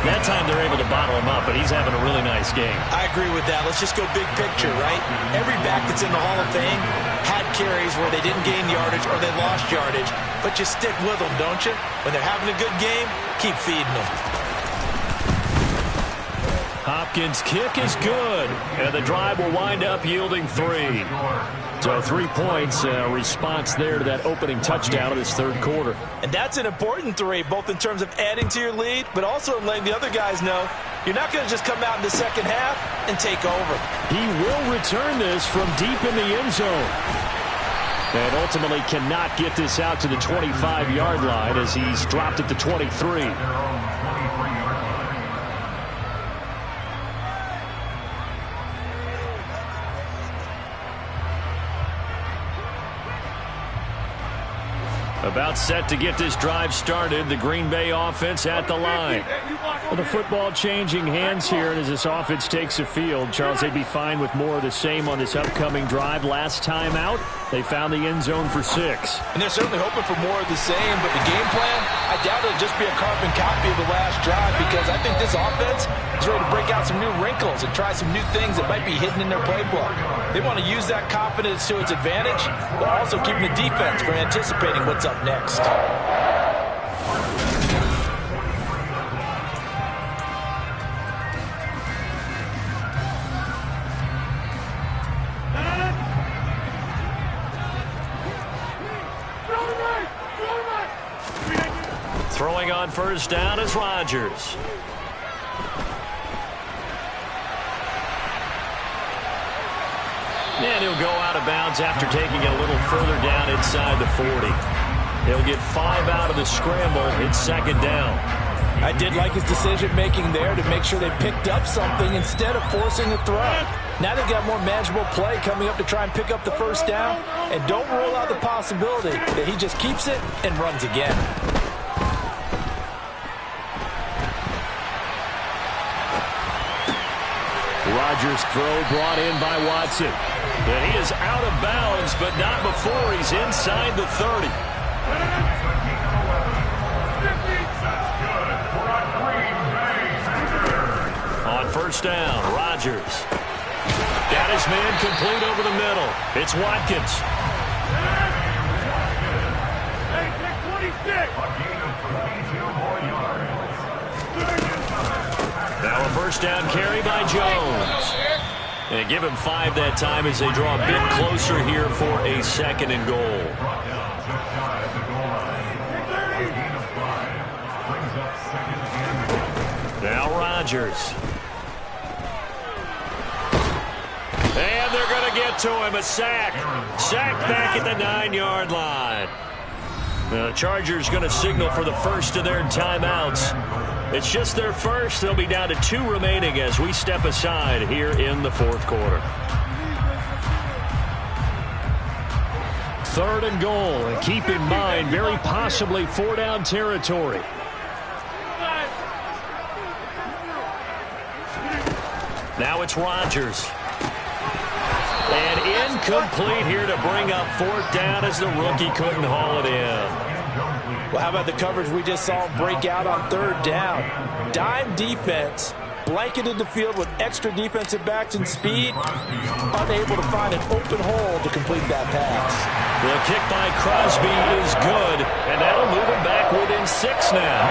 S11: That time they're able to bottle him up, but he's having a really nice game.
S2: I agree with that. Let's just go big picture, right? Every back that's in the Hall of Fame had carries where they didn't gain yardage or they lost yardage, but you stick with them, don't you? When they're having a good game, keep feeding them.
S11: Hopkins' kick is good, and the drive will wind up yielding 3. So 3 points, response there to that opening touchdown of this third quarter.
S2: And that's an important 3, both in terms of adding to your lead, but also letting the other guys know you're not going to just come out in the second half and take over.
S11: He will return this from deep in the end zone. And ultimately cannot get this out to the 25-yard line as he's dropped at the 23. About set to get this drive started. The Green Bay offense at the line. Well, the football changing hands here, and as this offense takes the field, Charles, they'd be fine with more of the same on this upcoming drive. Last time out, they found the end zone for 6.
S2: And they're certainly hoping for more of the same, but the game plan, I doubt it'll just be a carbon copy of the last drive because I think this offense is ready to break out some new wrinkles and try some new things that might be hidden in their playbook. They want to use that confidence to its advantage, while also keeping the defense from anticipating what's up next.
S11: Throwing on first down is Rodgers. And he'll go out of bounds after taking it a little further down inside the 40. He'll get 5 out of the scramble. It's second down.
S2: I did like his decision-making there to make sure they picked up something instead of forcing a throw. Now they've got more manageable play coming up to try and pick up the first down. And don't rule out the possibility that he just keeps it and runs again.
S11: Rodgers' throw brought in by Watson. And he is out of bounds, but not before he's inside the 30. On first down, Rodgers. Got his man complete over the middle. It's Watkins. Now a first down carry by Jones. And give him 5 that time as they draw a bit closer here for a second and goal. Now Rodgers. And they're going to get
S10: it to him, a sack. Sack back at the 9-yard line. The Chargers going to signal for the first of their timeouts. It's just their first. They'll be down to 2 remaining as we step aside here in the fourth quarter. 3rd and goal. And keep in mind, very possibly 4-down territory. Now it's Rodgers. And incomplete here to bring up 4th down as the rookie couldn't haul it in.
S2: Well, how about the coverage we just saw break out on 3rd down? Dime defense, blanketed the field with extra defensive backs and speed, unable to find an open hole to complete that pass.
S10: The kick by Crosby is good, and that'll move them back within 6 now.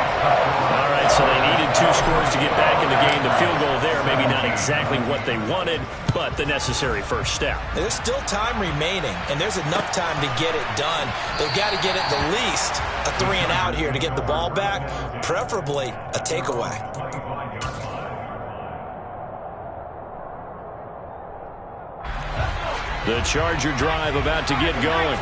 S10: All right, so they needed 2 scores to get back in the game. The field goal there, maybe not exactly what they wanted, but the necessary first step.
S2: There's still time remaining, and there's enough time to get it done. They've got to get at the least a 3-and-out here to get the ball back, preferably a takeaway.
S10: The Charger drive about to get going.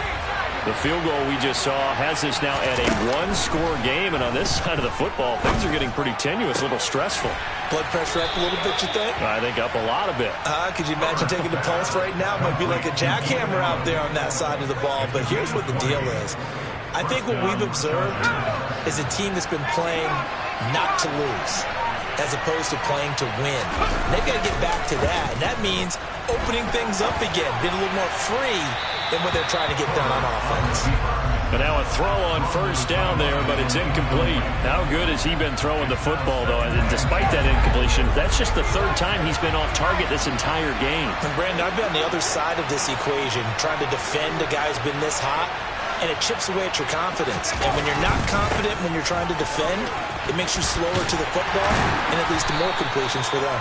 S10: The field goal we just saw has us now at a 1-score game, and on this side of the football, things are getting pretty tenuous, a little stressful.
S2: Blood pressure up a little bit, you think?
S10: I think up a lot of it.
S2: Could you imagine taking the pulse right now? It might be like a jackhammer out there on that side of the ball, but here's what the deal is. I think what we've observed is a team that's been playing not to lose as opposed to playing to win. They've got to get back to that, and that means opening things up again, being a little more free than what they're trying to get done on offense.
S10: But now a throw on 1st down there, but it's incomplete. How good has he been throwing the football, though? And despite that incompletion, that's just the 3rd time he's been off target this entire game.
S2: And Brandon, I've been on the other side of this equation, trying to defend a guy who's been this hot, and it chips away at your confidence. And when you're not confident when you're trying to defend, it makes you slower to the football, and it leads to more completions for them.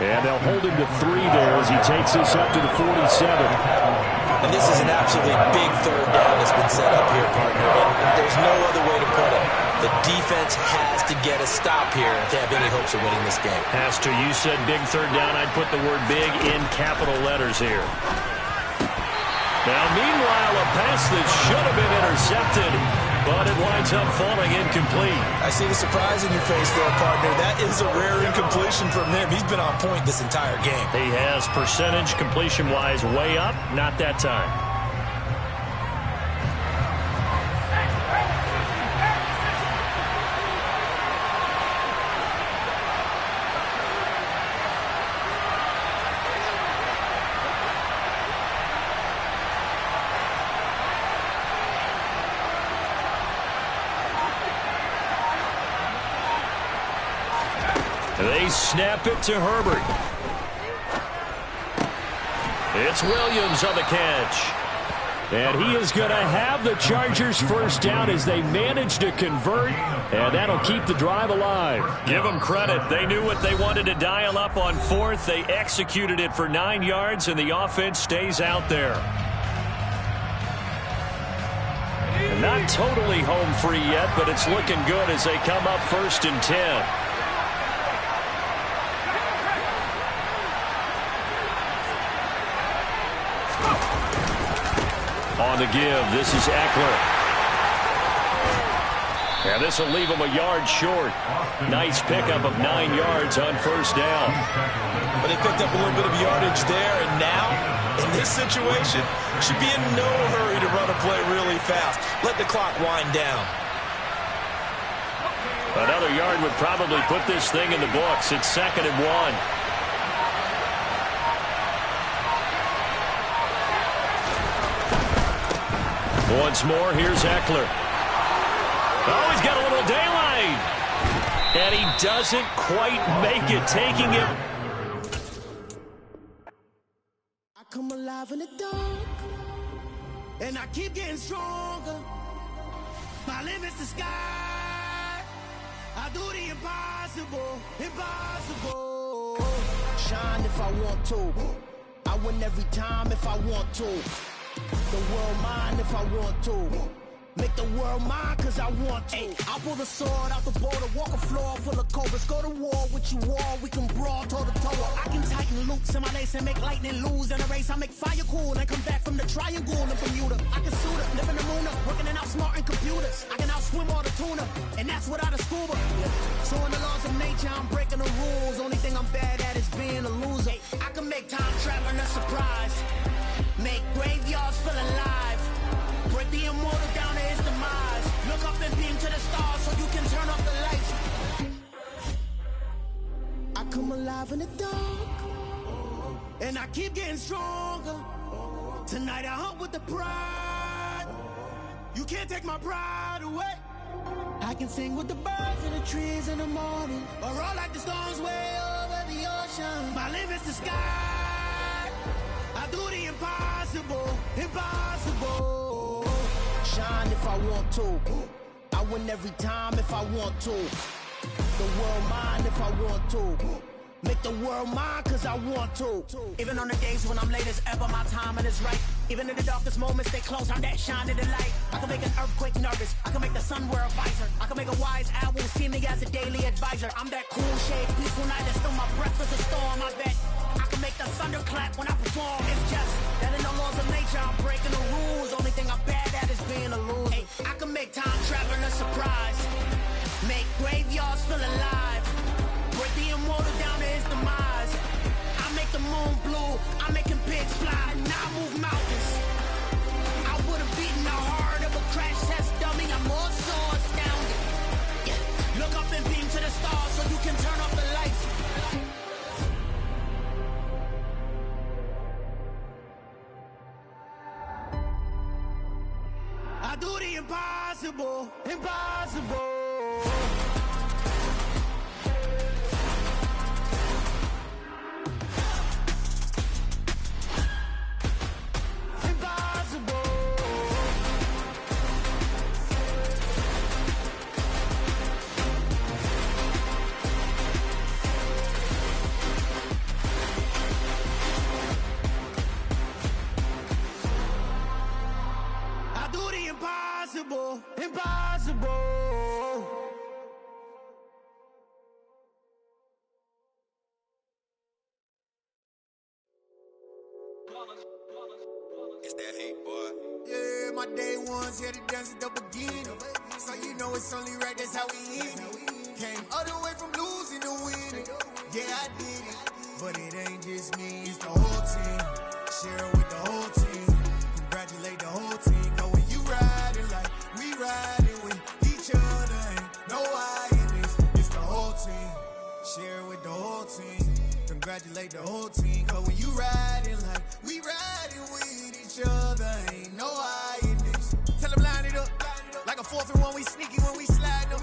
S10: And they'll hold him to 3 there as he takes this up to the 47.
S2: And this is an absolutely big 3rd down that's been set up here, partner. And there's no other way to put it. The defense has to get a stop here if they have any hopes of winning this game.
S10: Has to. You said big 3rd down. I'd put the word big in capital letters here. Now, meanwhile, a pass that should have been intercepted, but it winds up falling incomplete.
S2: I see the surprise in your face there, partner. That is a rare incompletion from him. He's been on point this entire game.
S10: He has percentage completion-wise way up, not that time. They snap it to Herbert. It's Williams on the catch. And he is going to have the Chargers 1st down as they manage to convert, and that'll keep the drive alive. Give them credit. They knew what they wanted to dial up on 4th. They executed it for 9 yards, and the offense stays out there. And not totally home free yet, but it's looking good as they come up 1st and 10. On the give, this is Eckler. And this will leave him a yard short. Nice pickup of 9 yards on 1st down.
S2: But they picked up a little bit of yardage there, and now, in this situation, should be in no hurry to run a play really fast. Let the clock wind down.
S10: Another yard would probably put this thing in the books. It's 2nd and 1. Once more, here's Eckler. Oh, he's got a little daylight. And he doesn't quite make it, taking it.
S9: I come alive in the dark, and I keep getting stronger. My limit's the sky. I do the impossible, impossible. Shine if I want to. I win every time if I want to. The world mine if I want to.
S6: Make the world mine cause I want to. I'll pull the sword out the border, walk a floor full of cobras. Go to war with you all, we can brawl toe to toe. I can tighten loops in my lace and make lightning lose in a race. I make fire cool and come back from the triangle in Bermuda. I can suit up, live in the moon up, working and outsmarting computers. I can outswim all the tuna, and that's without a scuba. So in the laws of nature, I'm breaking the rules. Only thing I'm bad at is being a loser. I can make time traveling a surprise. Make graveyards feel alive. Break the immortal down to his demise. Look up and beam to the stars so you can turn off the lights. I come alive in the dark, and I keep getting stronger. Tonight I hunt with the pride. You can't take my pride away. I can sing with the birds and the trees in the morning, or roll like the storms way over the ocean. My limit's the sky. I do the impossible, impossible. Shine if I want to. I win every time if I want to. The world mine if I want to. Make the world mine cause I want to. Even on the days when I'm late as ever, my timing is right. Even in the darkest moments, stay close, I'm that shining the light. I can make an earthquake nervous, I can make the sun wear a visor. I can make a wise owl see me as a daily advisor. I'm that cool shade, peaceful night, that's still my breath is a storm, I bet. I can make the thunder clap when I perform. It's just that in the laws of nature, I'm breaking the rules. Only thing I'm bad at is being a loser. Hey, I can make time traveling a surprise. Make graveyards feel alive. Break the immortal down to his demise. I make the moon blue, I'm making pigs fly. Now I move mountains. I would've beaten the heart of a crash test dummy. I'm more so astounded. Yeah. Look up and beam to the stars so you can turn off the lights. I do the impossible, impossible. Impossible, impossible.
S9: It's that hate, boy. Yeah, my day ones here to dance at the beginning. So you know it's only right, that's how we end it. Came all the way from losing to winning. Yeah, I did it. But it ain't just me, it's the whole team. Share it with the whole team. Congratulate the whole team. Cause when you riding like we riding with each other, ain't no I in this. It's the whole team. Share it with the whole team. Congratulate the whole team. Cause when you riding like we riding with each other, ain't no I in this. Tell them line it up. Like a 4th and 1, we sneaky when we slide them.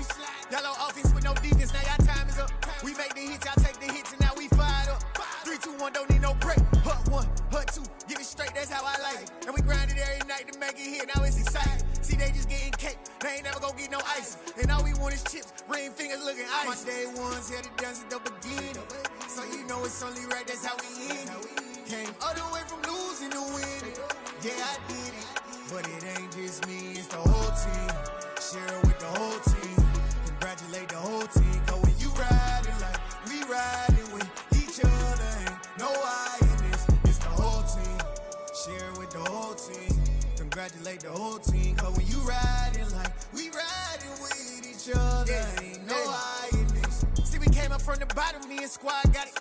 S9: Yellow offense with no defense, now y'all time is up. We make the hits, y'all take the hits, and now we fired up. 3, 2, 1, don't need no break. Hut 1, hut 2, give it straight, that's how I like it. And we grind it every night to make it hit, now it's exciting. See, they just getting cake, they ain't never gonna get no ice. And all we want is chips, ring fingers looking ice. My day ones here to dance at the beginning. So you know it's only right, that's how we end it. Came all the way from losing to winning. Yeah, I did it. But it ain't just me, it's the whole team. Share it with the whole team. Congratulate the whole team. Cause when you riding like we riding with each other, ain't no I in this. It's the whole team. Share it with the whole team. Congratulate the whole team. Cause when you riding like we riding with each other, ain't no I in this. See, we came up from the bottom, me and squad got it.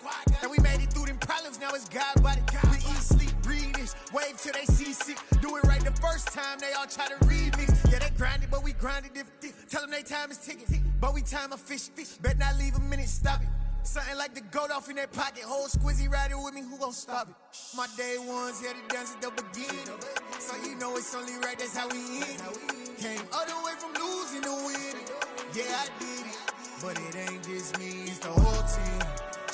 S9: And we made it through them problems, now it's God body. We eat, sleep, breathe this, wave till they seasick. Do it right the first time, they all try to remix. Yeah, they grinded, but we grinded different. Tell them they time is ticking, but we time a fish. Bet not leave a minute, stop it. Something like the goat off in their pocket. Whole squizzy riding with me, who gon' stop it? My day ones here to dance at the beginning. So you know it's only right, that's how we end it. Came all the way from losing to winning. Yeah, I did it. But it ain't just me, it's the whole team.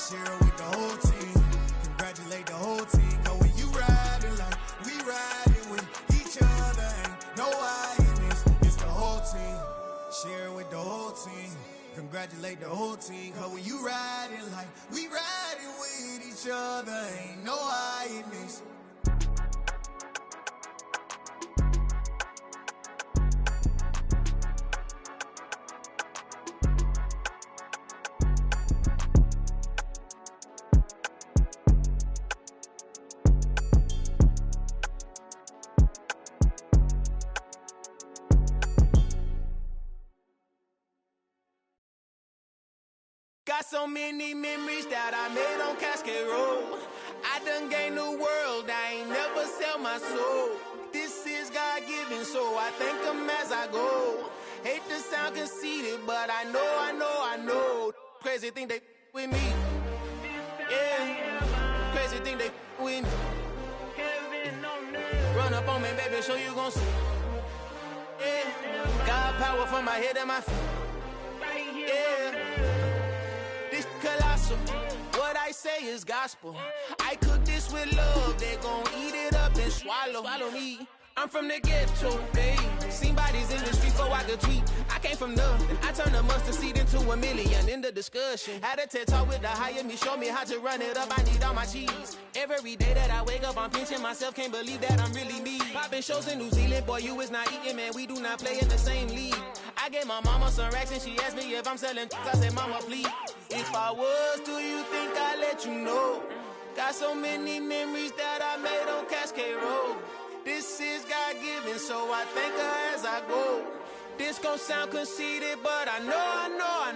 S9: Share it with the whole team. Congratulate the whole team. Cause when you riding like we riding with each other, ain't no I in this. It's the whole team. Share it with the whole team. Congratulate the whole team. Cause when you riding like we riding with each other, ain't no I in this.
S5: Got so many memories that I made on Cascade Road. I done gained the world, I ain't never sell my soul. This is God-given, so I thank him as I go. Hate to sound conceited, but I know. Crazy thing they with me. Yeah, crazy thing they with me. Run up on me, baby, so you gon' see. Yeah, God power from my head and my feet. Yeah, this colossal. What I say is gospel. I cook this with love. They gon' eat it up and swallow me. I'm from the ghetto, babe. Seen bodies in the street so I could tweet. I came from nothing. I turned a mustard seed into $1 million in the discussion. Had a TED talk with the higher me, show me how to run it up. I need all my cheese. Every day that I wake up, I'm pinching myself. Can't believe that I'm really me. Popping shows in New Zealand, boy, you is not eating, man. We do not play in the same league. I gave my mama some racks and she asked me if I'm selling. I said, mama, please. If I was, do you think I'd let you know? Got so many memories that I made on Cascade Road. This is God-given, so I thank her as I go. This gon' sound conceited, but I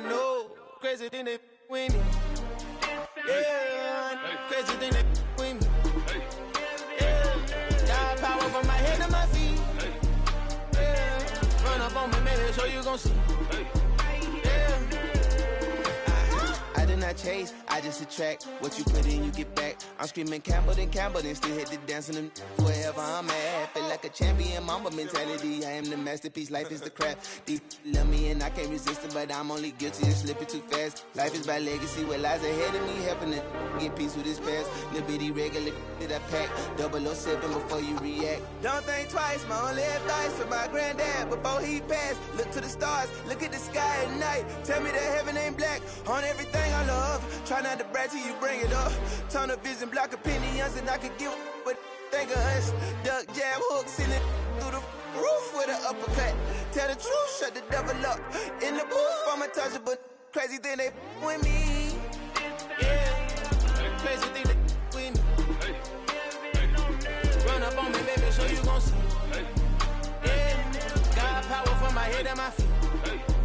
S5: know. Crazy thing they with me. Yeah, crazy thing they with me. Yeah, got power from my head to my feet. Yeah, run up on me, maybe, so you gon' see. Yeah. I did not chase, I just attract. What you put in, you get back. I'm screaming Campbell, then still hit the dance and wherever I'm at. Feel like a champion, mamba mentality. I am the masterpiece, life is the crap. Deep love me and I can't resist it, but I'm only guilty of slipping too fast. Life is by legacy, what lies ahead of me, helping to get peace with his past. Little bitty regular that I pack, 007 before you react. Don't think twice, my only advice for my granddad before he passed. Look to the stars, look at the sky at night. Tell me that heaven ain't black on everything I love. Try not to brag till you bring it up. Tunnel vision, block opinions, and I could give but think of us. Duck, jab, hook, send it through the roof with an uppercut. Tell the truth, shut the devil up. In the booth, I'm untouchable. Crazy thing they with me. Yeah, crazy thing they with me. Run up on me, baby, so you gon' see. Yeah, got power from my head and my feet.